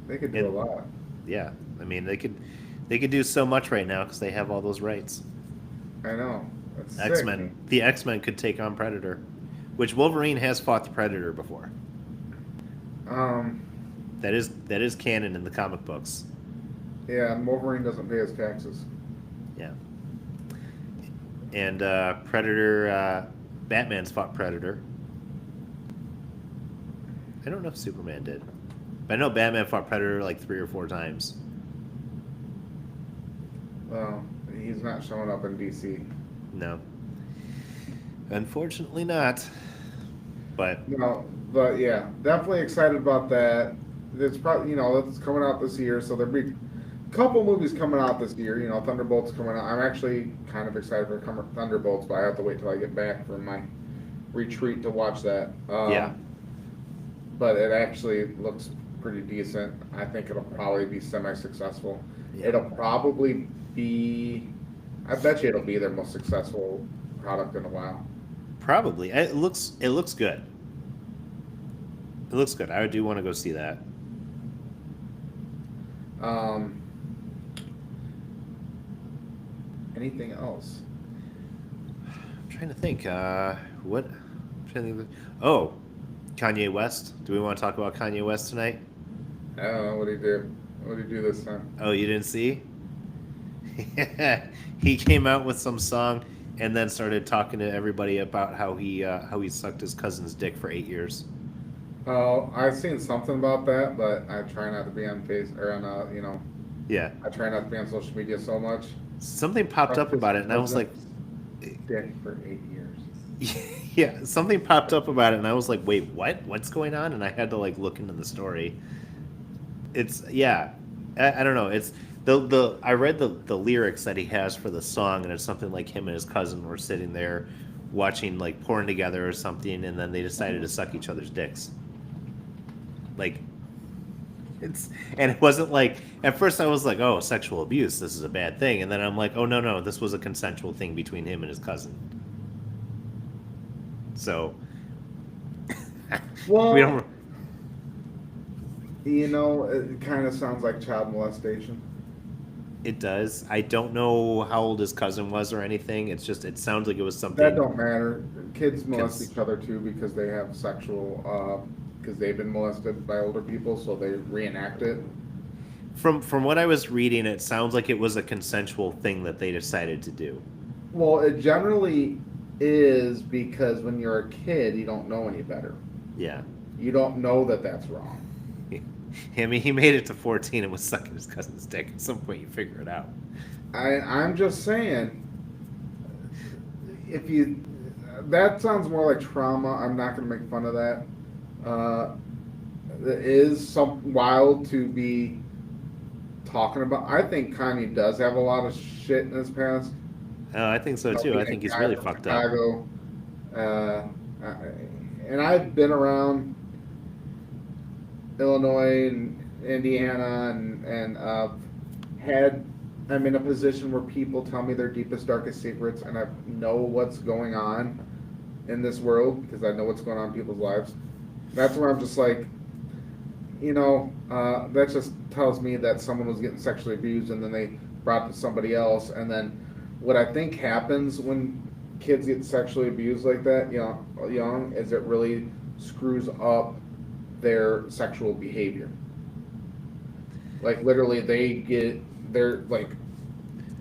They could do a And- lot. Yeah. I mean, they could do so much right now because they have all those rights. I know. That's X-Men. The X-Men could take on Predator, which Wolverine has fought the Predator before. Um, That is canon in the comic books. yeah, and Wolverine doesn't pay his taxes. Yeah. And Predator, Batman's fought Predator. I don't know if Superman did. But I know Batman fought Predator like 3 or 4 times. Well, he's not showing up in DC. No. Unfortunately not. But No, but yeah, definitely excited about that. It's probably that's coming out this year, so there'll be a couple movies coming out this year. Thunderbolts coming out. I'm actually kind of excited for Thunderbolts, but I have to wait till I get back from my retreat to watch that. Yeah. But it actually looks pretty decent. I think it'll probably be semi-successful. Yeah. It'll probably be. I bet you it'll be their most successful product in a while. probably. It looks good. It looks good. I do want to go see that. Anything else? I'm trying to think. What? I'm trying to think oh, Kanye West. Do we want to talk about Kanye West tonight? I don't know. What did he do? What did he do this time? Oh, you didn't see? He came out with some song and then started talking to everybody about how he sucked his cousin's dick for 8 years. Oh, I've seen something about that, but I try not to be on face or on Yeah. I try not to be on social media so much. Something popped up about it and I was like, dick for 8 years. yeah, something popped up about it and I was like, wait, what? What's going on? And I had to like look into the story. It's I don't know. It's the I read the lyrics that he has for the song and it's something like him and his cousin were sitting there watching like porn together or something and then they decided to suck each other's dicks. Like and it wasn't like at first I was like, oh, sexual abuse, this is a bad thing, and then I'm like, oh no, this was a consensual thing between him and his cousin. So Well, we don't. it kind of sounds like child molestation. It does. I don't know how old his cousin was or anything. It's just it sounds like it was something. That don't matter. Kids molest Cons- each other too because they have sexual, because they've been molested by older people, so they reenact it. From what I was reading, it sounds like it was a consensual thing that they decided to do. Well, it generally is because when you're a kid, you don't know any better. Yeah. You don't know that that's wrong. I mean, he made it to 14 and was sucking his cousin's dick. At some point, you figure it out. I'm just saying, that sounds more like trauma. I'm not going to make fun of that. It is some wild to be talking about. I think Kanye does have a lot of shit in his past. I think so too. I think he's really fucked up. Chicago, and I've been around Illinois and Indiana and had I'm in a position where people tell me their deepest, darkest secrets, and I know what's going on in this world because I know what's going on in people's lives. That's where I'm just like, that just tells me that someone was getting sexually abused and then they brought it to somebody else. And then what I think happens when kids get sexually abused like that, young, is it really screws up their sexual behavior. Like literally, they're like,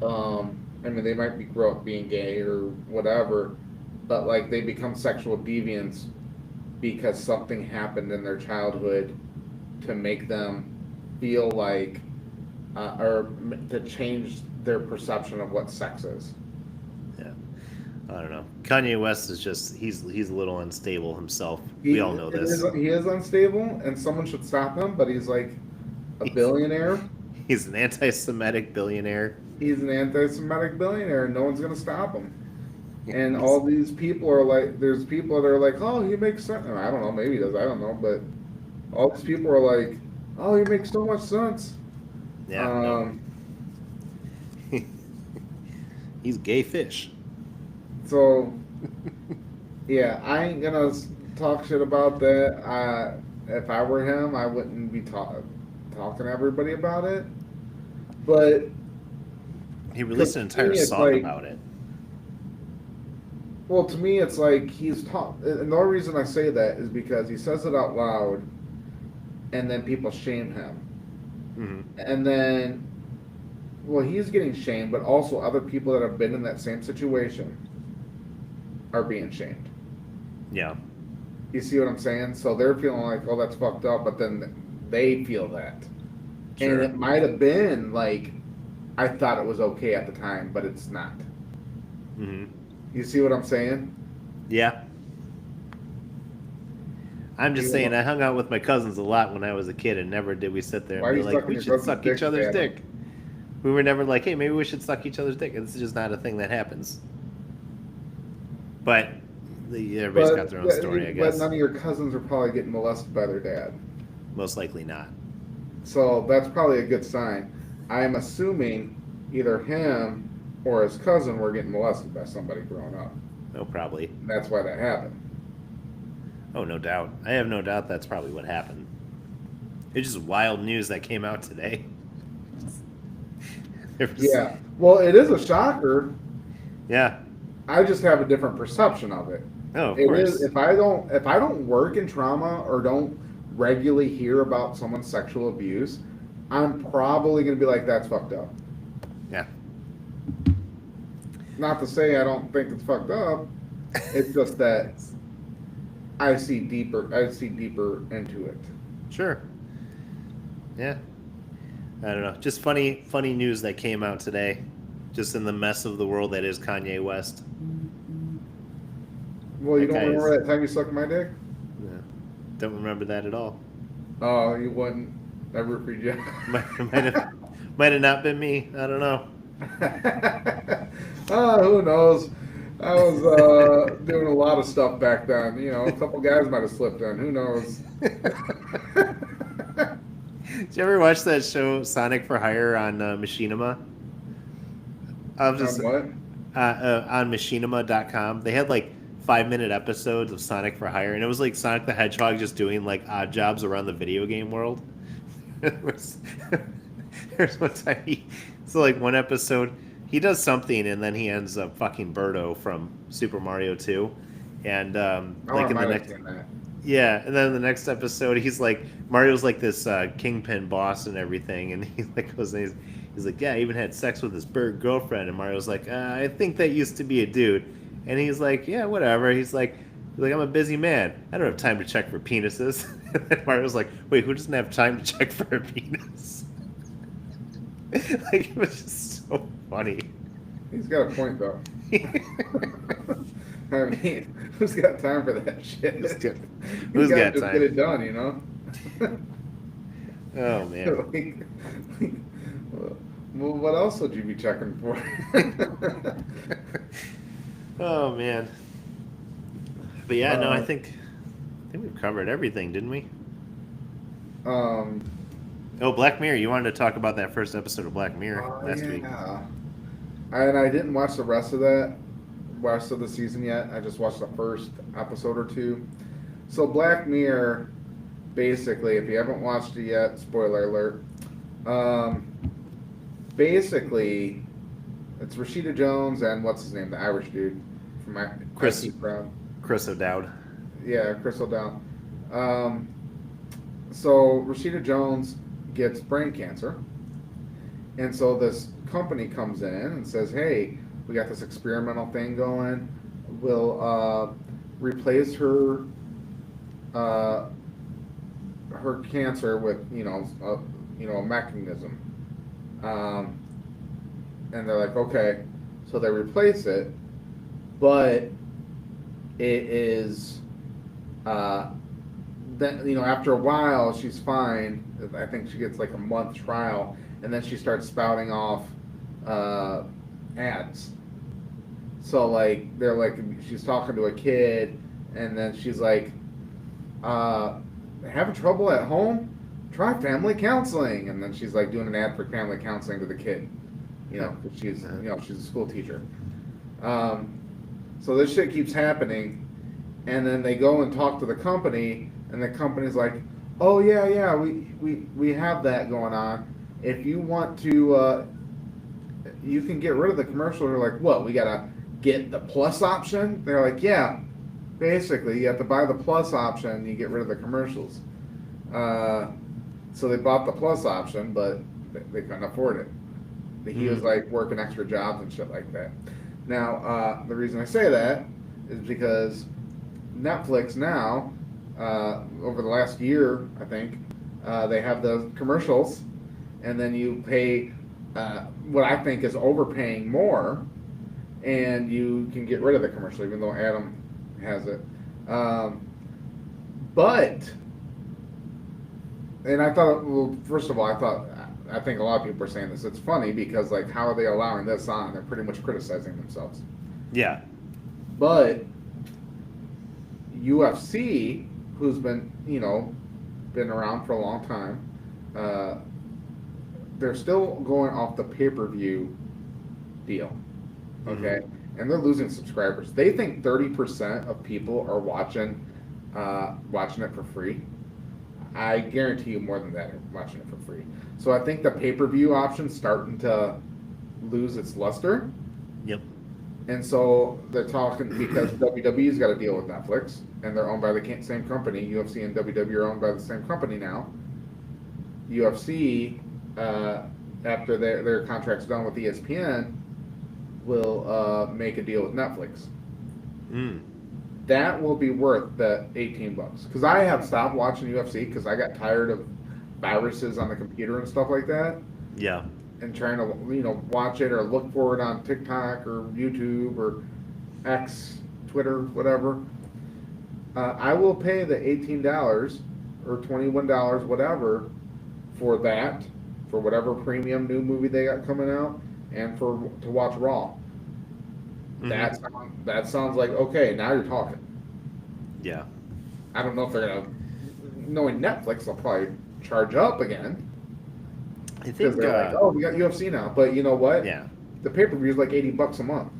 I mean, they might grow up being gay or whatever, but like they become sexual deviants because something happened in their childhood to make them feel like, to change their perception of what sex is. Yeah. I don't know. Kanye West is just he's a little unstable himself. We all know this. He is unstable, and someone should stop him. But he's like a billionaire. He's an anti-Semitic billionaire. He's an anti-Semitic billionaire, and no one's gonna stop him. And all these people are like, there's people that are like, oh, he makes sense. I don't know, maybe he does. I don't know, but all these people are like, oh, he makes so much sense. Yeah. No. He's gay fish. So, yeah, I ain't gonna talk shit about that. If I were him, I wouldn't be talking to everybody about it. But he released an entire song like, about it. Well, to me, it's like he's and the only reason I say that is because he says it out loud, and then people shame him. Mm-hmm. And then, well, he's getting shamed, but also other people that have been in that same situation are being shamed. Yeah. You see what I'm saying? So they're feeling like, oh, that's fucked up, but then they feel that. Sure. And it might have been like, I thought it was okay at the time, but it's not. Mm-hmm. You see what I'm saying? Yeah. I'm just saying, I hung out with my cousins a lot when I was a kid, and never did we sit there and be like, we should suck each other's dick. We were never like, hey, maybe we should suck each other's dick. It's just not a thing that happens. But everybody's got their own story, I guess. But none of your cousins are probably getting molested by their dad. Most likely not. So that's probably a good sign. I am assuming either him or his cousin were getting molested by somebody growing up. Oh, probably. And that's why that happened. Oh, no doubt. I have no doubt that's probably what happened. It's just wild news that came out today. Yeah. Well, it is a shocker. Yeah. I just have a different perception of it. Oh, of course. If I don't work in trauma or don't regularly hear about someone's sexual abuse, I'm probably going to be like, that's fucked up. Yeah. Not to say I don't think it's fucked up. It's just that I see deeper into it. Sure. Yeah. I don't know. Just funny news that came out today. Just in the mess of the world that is Kanye West. Well, you don't remember that time you sucked my dick? Yeah. Don't remember that at all. Oh, you wouldn't. I root for you. Might have not been me. I don't know. Who knows? I was doing a lot of stuff back then. A couple guys might have slipped in. Who knows? Did you ever watch that show Sonic for Hire on Machinima? On what? On Machinima.com. They had like 5-minute episodes of Sonic for Hire, and it was like Sonic the Hedgehog just doing like odd jobs around the video game world. There's one time one episode he does something and then he ends up fucking Birdo from Super Mario 2, and like in the next and then the next episode he's like Mario's like this kingpin boss and everything, and he like goes and he's like, yeah, I even had sex with his bird girlfriend, and Mario's like, I think that used to be a dude, and he's like, yeah, whatever. He's like, I'm a busy man. I don't have time to check for penises. And then Mario's like, wait, who doesn't have time to check for a penis? Like, it was just so funny. He's got a point, though. I mean, who's got time for that shit? Who's got just time? Get it done, Oh, man. Well, what else would you be checking for? Oh, man. But yeah, no, I think we've covered everything, didn't we? Oh, Black Mirror. You wanted to talk about that first episode of Black Mirror Oh last week. yeah. And I didn't watch the rest of that, rest of the season yet. I just watched the first episode or two. So Black Mirror, basically, if you haven't watched it yet, spoiler alert. Um, basically, it's Rashida Jones and what's his name, the Irish dude from my Chris. IT crowd. Chris O'Dowd. Yeah, Chris O'Dowd. So Rashida Jones gets brain cancer, and so this company comes in and says, "Hey, we got this experimental thing going. We'll replace uh, her cancer with a mechanism." And they're like, "Okay," so they replace it, but it is. Then after a while she's fine. I think she gets like a month trial, and then she starts spouting off ads. So like they're like she's talking to a kid, and then she's like, having trouble at home? Try family counseling. And then she's like doing an ad for family counseling to the kid. 'Cause she's a school teacher. So this shit keeps happening, and then they go and talk to the company, and the company's like, "Oh yeah, we have that going on. If you want to, you can get rid of the commercial." They're like, "What? We gotta get the plus option?" They're like, "Yeah, basically, you have to buy the plus option, and you get rid of the commercials." So they bought the plus option, but they couldn't afford it. He was like working extra jobs and shit like that. Now, the reason I say that is because Netflix now, over the last year, I think, they have the commercials, and then you pay what I think is overpaying more, and you can get rid of the commercial, even though Adam has it. And I thought, well, first of all, I think a lot of people are saying this. It's funny because, like, how are they allowing this on? They're pretty much criticizing themselves. Yeah. But UFC, who's been around for a long time, they're still going off the pay-per-view deal, okay? And they're losing subscribers. They think 30% of people are watching it for free. I guarantee you more than that are watching it for free. So I think the pay-per-view option's starting to lose its luster. Yep. And so they're talking because WWE's got to deal with Netflix, and they're owned by the same company. UFC and WWE are owned by the same company now. UFC, after their contract's done with ESPN, will make a deal with Netflix. That will be worth the $18. Because I have stopped watching UFC because I got tired of viruses on the computer and stuff like that. Yeah. And trying to watch it or look for it on TikTok or YouTube or X, Twitter, whatever. I will pay the $18 or $21, whatever, for that, for whatever premium new movie they got coming out, and to watch Raw. That sounds like, okay, now you're talking. Yeah. I don't know if they're gonna, knowing Netflix, they'll probably charge up again. I think they're like, oh, we got UFC now, but you know what? Yeah. The pay-per-view is like $80 a month.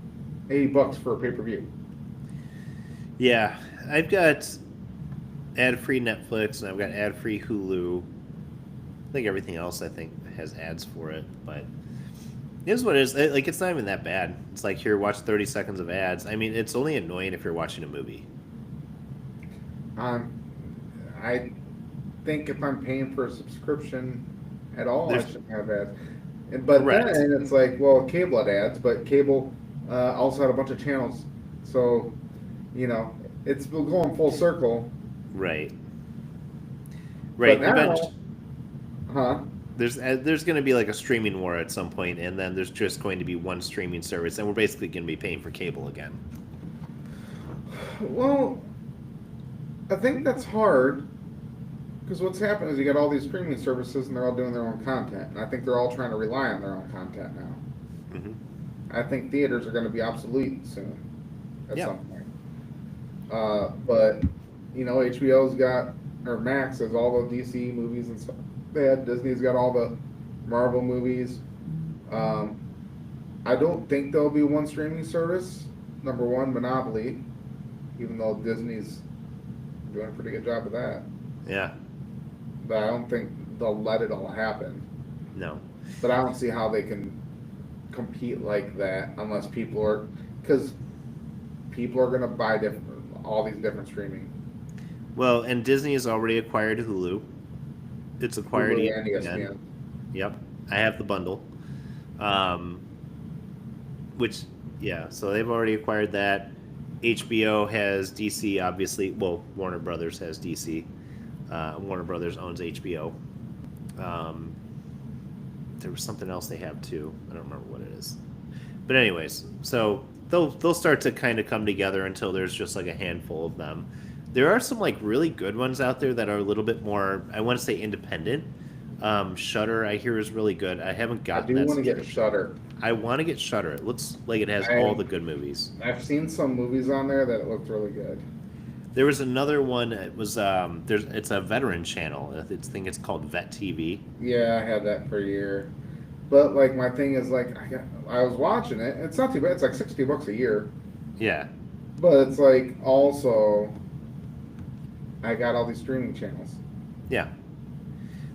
$80 for a pay-per-view. Yeah, I've got ad-free Netflix and I've got ad-free Hulu. I think everything else has ads for it, but it is what it is. Like, it's not even that bad. It's like, here, watch 30 seconds of ads. I mean, it's only annoying if you're watching a movie. I think if I'm paying for a subscription at all, I shouldn't have ads. But Correct. Then it's like, well, cable had ads, but cable also had a bunch of channels. So, it's going full circle. Right. Right. But now, There's going to be like a streaming war at some point, and then there's just going to be one streaming service, and we're basically going to be paying for cable again. Well, I think that's hard, because what's happened is you got all these streaming services, and they're all doing their own content, and I think they're all trying to rely on their own content now. I think theaters are going to be obsolete soon, at some point. But HBO's got, or Max has all the DC movies and stuff. They had Disney's got all the Marvel movies. Um, I don't think there'll be one streaming service. Number one, Monopoly, even though Disney's doing a pretty good job of that. Yeah. But I don't think they'll let it all happen. No. But I don't see how they can compete like that unless people are, because people are going to buy all these different streaming. Well, and Disney has already acquired Hulu. It's acquired Hulu and ESPN. ESPN. Yep, I have the bundle. Which, yeah, so they've already acquired that. HBO has DC, obviously. Well, Warner Brothers has DC. Warner Brothers owns HBO. There was something else they have too. I don't remember what it is. But anyways, so they'll start to kind of come together until there's just like a handful of them. There are some like really good ones out there that are a little bit more, I want to say, independent. Shudder, I hear, is really good. I haven't gotten that. I do want to get Shudder. I want to get Shudder. It looks like it has all the good movies. I've seen some movies on there that looked really good. There was another one. It was it's a veteran channel. I think it's called Vet TV. Yeah, I had that for a year. But like my thing is like I was watching it. It's not too bad. It's like $60 a year. Yeah. But it's like also I got all these streaming channels. Yeah.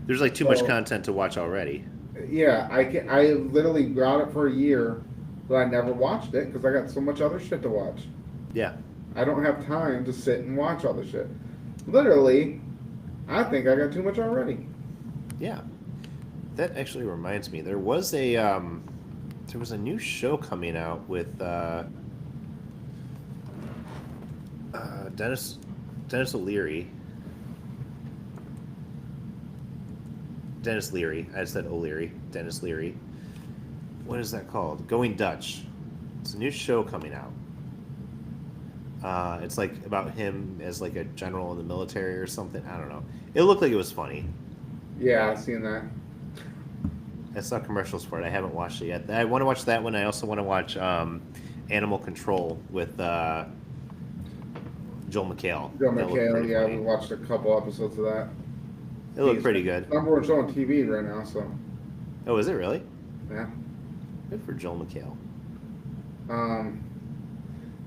There's like too much content to watch already. Yeah, I literally got it for a year, but I never watched it because I got so much other shit to watch. Yeah. I don't have time to sit and watch all the shit. Literally, I think I got too much already. Yeah. That actually reminds me. There was a new show coming out with Dennis O'Leary. Dennis Leary. I said O'Leary. Dennis Leary. What is that called? Going Dutch. It's a new show coming out. It's like about him as like a general in the military or something. I don't know. It looked like it was funny. Yeah, I've seen that. I saw commercials for it. I haven't watched it yet. I want to watch that one. I also want to watch Animal Control with Joel McHale. Joel McHale, yeah, we watched a couple episodes of that. It looked pretty good. Number one show on TV right now, so. Oh, is it really? Yeah. Good for Joel McHale.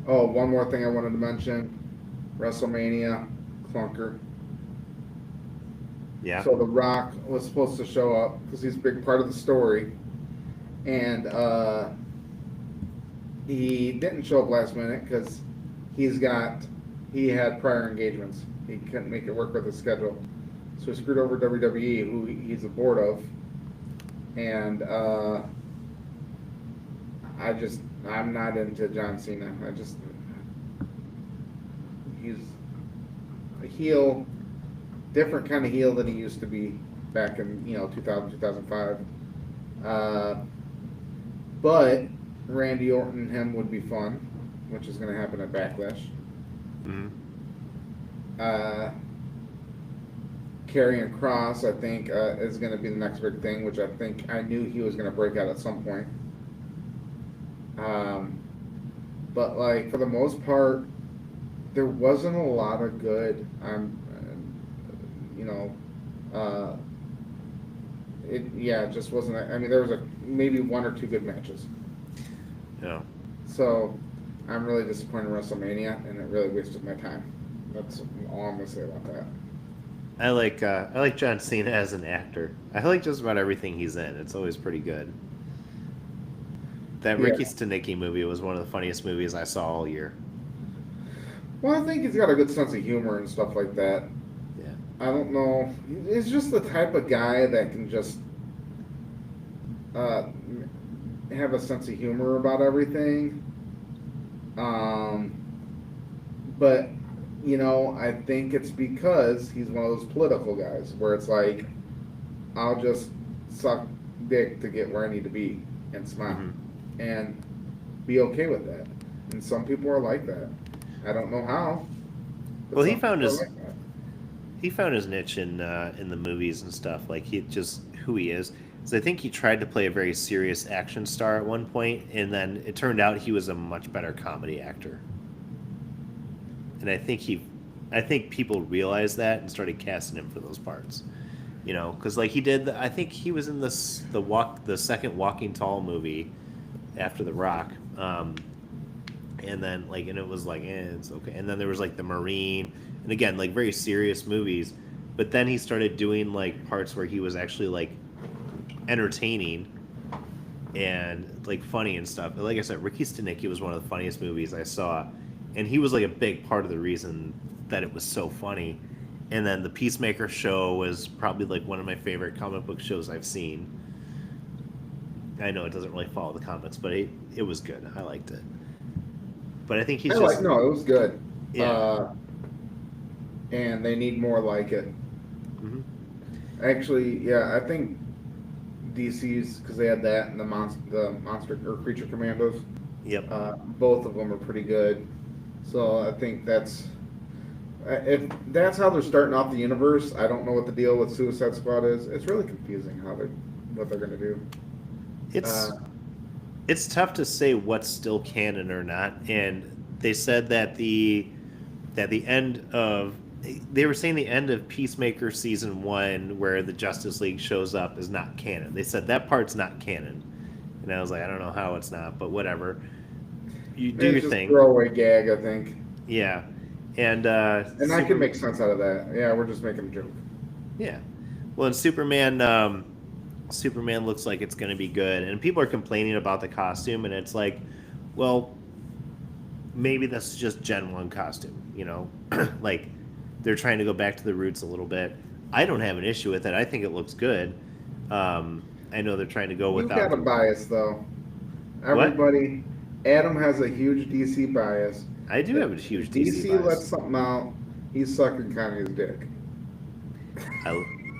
Oh, one more thing I wanted to mention. WrestleMania, clunker. Yeah. So The Rock was supposed to show up because he's a big part of the story. And he didn't show up last minute because he had prior engagements. He couldn't make it work with his schedule. So he screwed over WWE, who he's a board of. And I'm not into John Cena. He's a heel, different kind of heel than he used to be back in 2000, 2005. But Randy Orton and him would be fun, which is going to happen at Backlash. Mm-hmm. Karrion Kross, I think, is going to be the next big thing, which I knew he was going to break out at some point. But like for the most part, there wasn't a lot of good. It just wasn't. I mean, there was maybe one or two good matches. Yeah. So I'm really disappointed in WrestleMania, and it really wasted my time. That's all I'm gonna say about that. I like John Cena as an actor. I like just about everything he's in. It's always pretty good. That Ricky Stenicki movie was one of the funniest movies I saw all year. Well, I think he's got a good sense of humor and stuff like that. Yeah. I don't know. He's just the type of guy that can just have a sense of humor about everything. But I think it's because he's one of those political guys where it's like, I'll just suck dick to get where I need to be and smile and be okay with that. And some people are like that. I don't know how. Well, he found his niche in the movies and stuff. Like he just who he is. So I think he tried to play a very serious action star at one point, and then it turned out he was a much better comedy actor. And I think people realized that and started casting him for those parts. You know, because like he did, I think he was in the second Walking Tall movie after The Rock, and then like, and it was like, it's okay. And then there was like The Marine, and again, like very serious movies. But then he started doing like parts where he was actually like entertaining and like funny and stuff. And like I said, Ricky Stenicki was one of the funniest movies I saw, and he was like a big part of the reason that it was so funny. And then the Peacemaker show was probably like one of my favorite comic book shows I've seen. I know it doesn't really follow the comics, but it was good. I liked it. But I think he's just No, it was good. yeah. And they need more like it. Hmm. Actually, yeah, I think DC's, because they had that and the monster or creature commandos. Yep. Both of them are pretty good. So I think if that's how they're starting off the universe. I don't know what the deal with Suicide Squad is. It's really confusing what they're gonna do. It's it's tough to say what's still canon or not. And they said that the end of they were saying the end of Peacemaker season 1, where the Justice League shows up, is not canon. They said that part's not canon, and I was like, I don't know how it's not, but whatever. You do It's your just thing. throwaway gag, I think. Yeah, and And I can make sense out of that. Yeah, we're just making a joke. yeah. Well, and Superman looks like it's going to be good, and people are complaining about the costume, and it's like, well, maybe that's just Gen 1 costume, you know? Like, they're trying to go back to the roots a little bit. I don't have an issue with it. I think it looks good. I know they're trying to go You've without got a bias, though. what? Everybody, Adam has a huge DC bias. I do have a huge DC DC lets bias. something out, he's sucking Kanye's dick.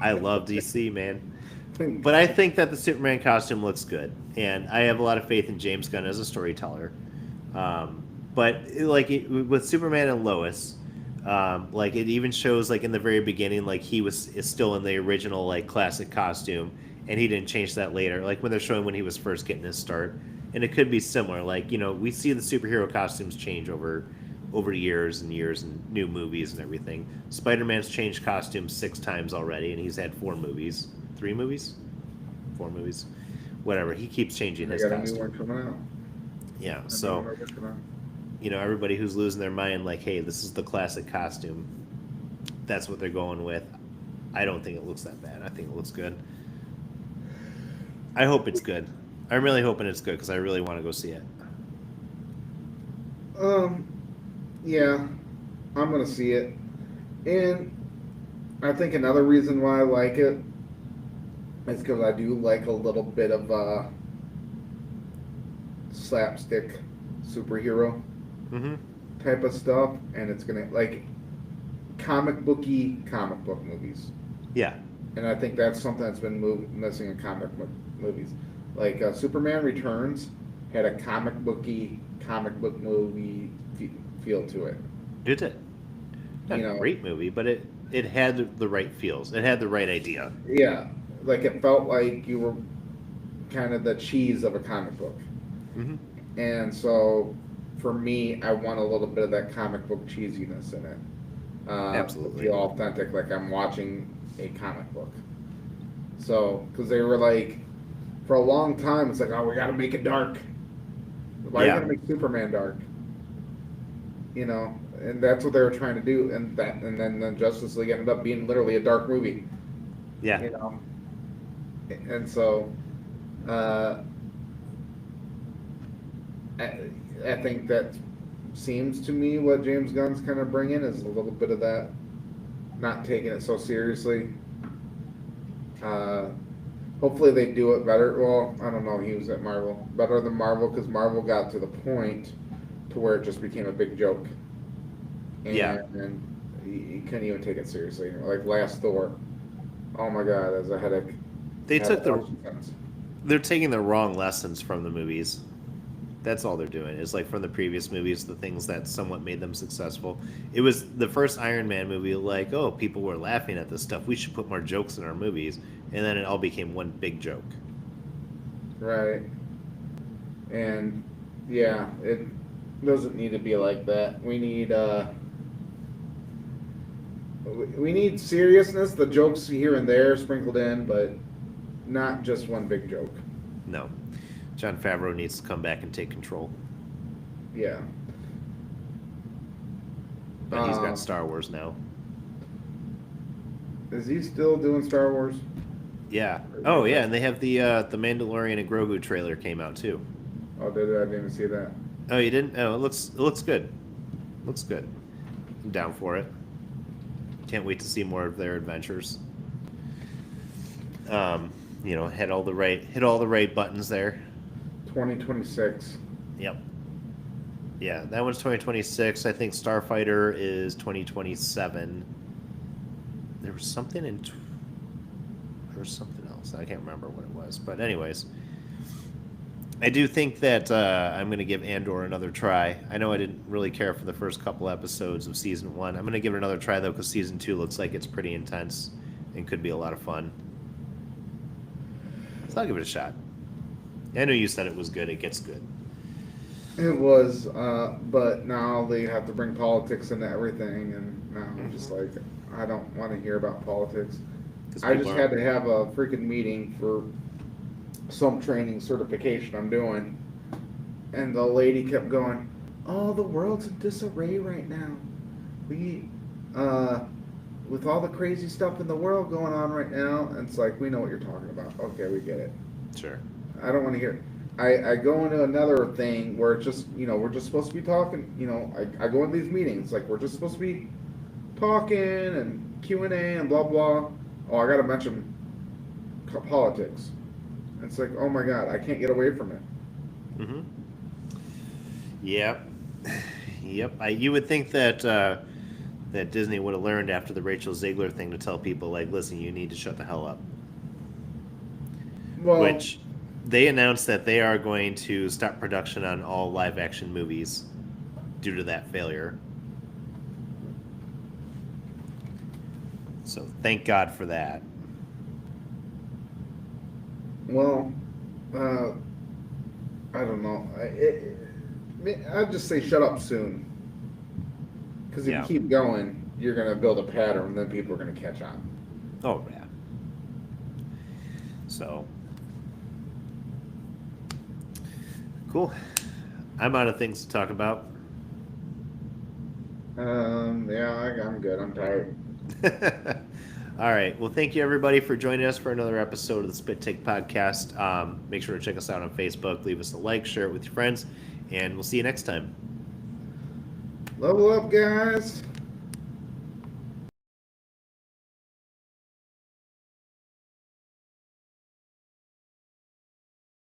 I love DC, man. But I think that the Superman costume looks good, and I have a lot of faith in James Gunn as a storyteller. With Superman and Lois, like it even shows like in the very beginning, like is still in the original like classic costume, and he didn't change that later. Like when they're showing when he was first getting his start, and it could be similar. Like we see the superhero costumes change over years and years and new movies and everything. Spider-Man's changed costumes 6 times already, and he's had 4 movies. 3 movies? 4 movies? Whatever. He keeps changing I his got a new costume. one coming out. Yeah, so, everybody who's losing their mind, like, hey, this is the classic costume. That's what they're going with. I don't think it looks that bad. I think it looks good. I hope it's good. I'm really hoping it's good because I really want to go see it. Yeah, I'm gonna see it, and I think another reason why I like it is because I do like a little bit of slapstick superhero Mm-hmm. type of stuff, and it's gonna like comic book movies, Yeah. and I think that's something that's been missing in comic book movies. Like Superman Returns had a comic book movie feel to it. It did. Not a great movie, but it had the right feels. It had the right idea. Yeah, like it felt like you were kind of the cheese of a comic book. Mm-hmm. And so for me, I want a little bit of that comic book cheesiness in it. Absolutely. To feel authentic, like I'm watching a comic book. So, because they were like, for a long time, it's like, oh, we got to make it dark. Why are you going to make Superman dark? And that's what they were trying to do. And then the Justice League ended up being literally a dark movie. Yeah. And so, I think that seems to me what James Gunn's kind of bringing is a little bit of that, not taking it so seriously. Hopefully they do it better. Well, I don't know. He was at Marvel, better than Marvel, because Marvel got to the point to where it just became a big joke. And you couldn't even take it seriously. Like last Thor. Oh my God, that's a headache. They're taking the wrong lessons from the movies. That's all they're doing. Is like from the previous movies, the things that somewhat made them successful. It was the first Iron Man movie, like, oh, people were laughing at this stuff. We should put more jokes in our movies. And then it all became one big joke. Right. And yeah, it doesn't need to be like that. We need we need seriousness, the jokes here and there sprinkled in, but not just one big joke. No. Jon Favreau needs to come back and take control. Yeah. But he's got Star Wars now. Is he still doing Star Wars? Yeah. Oh, yeah, and they have the Mandalorian and Grogu trailer came out too. Oh, did I didn't even see that. Oh, you didn't? Oh, it looks good. Looks good. I'm down for it. Can't wait to see more of their adventures. Hit all the right buttons there. 2026. Yep. Yeah, that one's 2026. I think Starfighter is 2027. There was something else. I can't remember what it was. But anyways, I do think that I'm going to give Andor another try. I know I didn't really care for the first couple episodes of Season 1. I'm going to give it another try, though, because Season 2 looks like it's pretty intense and could be a lot of fun. So I'll give it a shot. I know you said it was good. It gets good. It was, but now they have to bring politics into everything, and now I'm just like, I don't want to hear about politics. I just had to have a freaking meeting for some training certification I'm doing, and the lady kept going, "Oh, the world's in disarray right now. We, with all the crazy stuff in the world going on right now," and it's like, we know what you're talking about. Okay, we get it. Sure. I don't want to hear it. I go into another thing where it's just, we're just supposed to be talking, I go into these meetings, like, we're just supposed to be talking and Q&A and blah, blah. Oh, I got to mention politics. It's like, oh my God, I can't get away from it. Mm-hmm. Yep. Yep. You would think that that Disney would have learned after the Rachel Ziegler thing to tell people, like, listen, you need to shut the hell up. Well, which they announced that they are going to stop production on all live action movies due to that failure. So thank God for that. well, I don't know. I'd just say shut up soon. Because if Yeah. you keep going, you're going to build a pattern, and then people are going to catch on. Oh, yeah. So, cool. I'm out of things to talk about. Yeah, I'm good. I'm tired. All right. Well, thank you, everybody, for joining us for another episode of the Spit Take Podcast. Make sure to check us out on Facebook. Leave us a like, share it with your friends, and we'll see you next time. Level up, guys.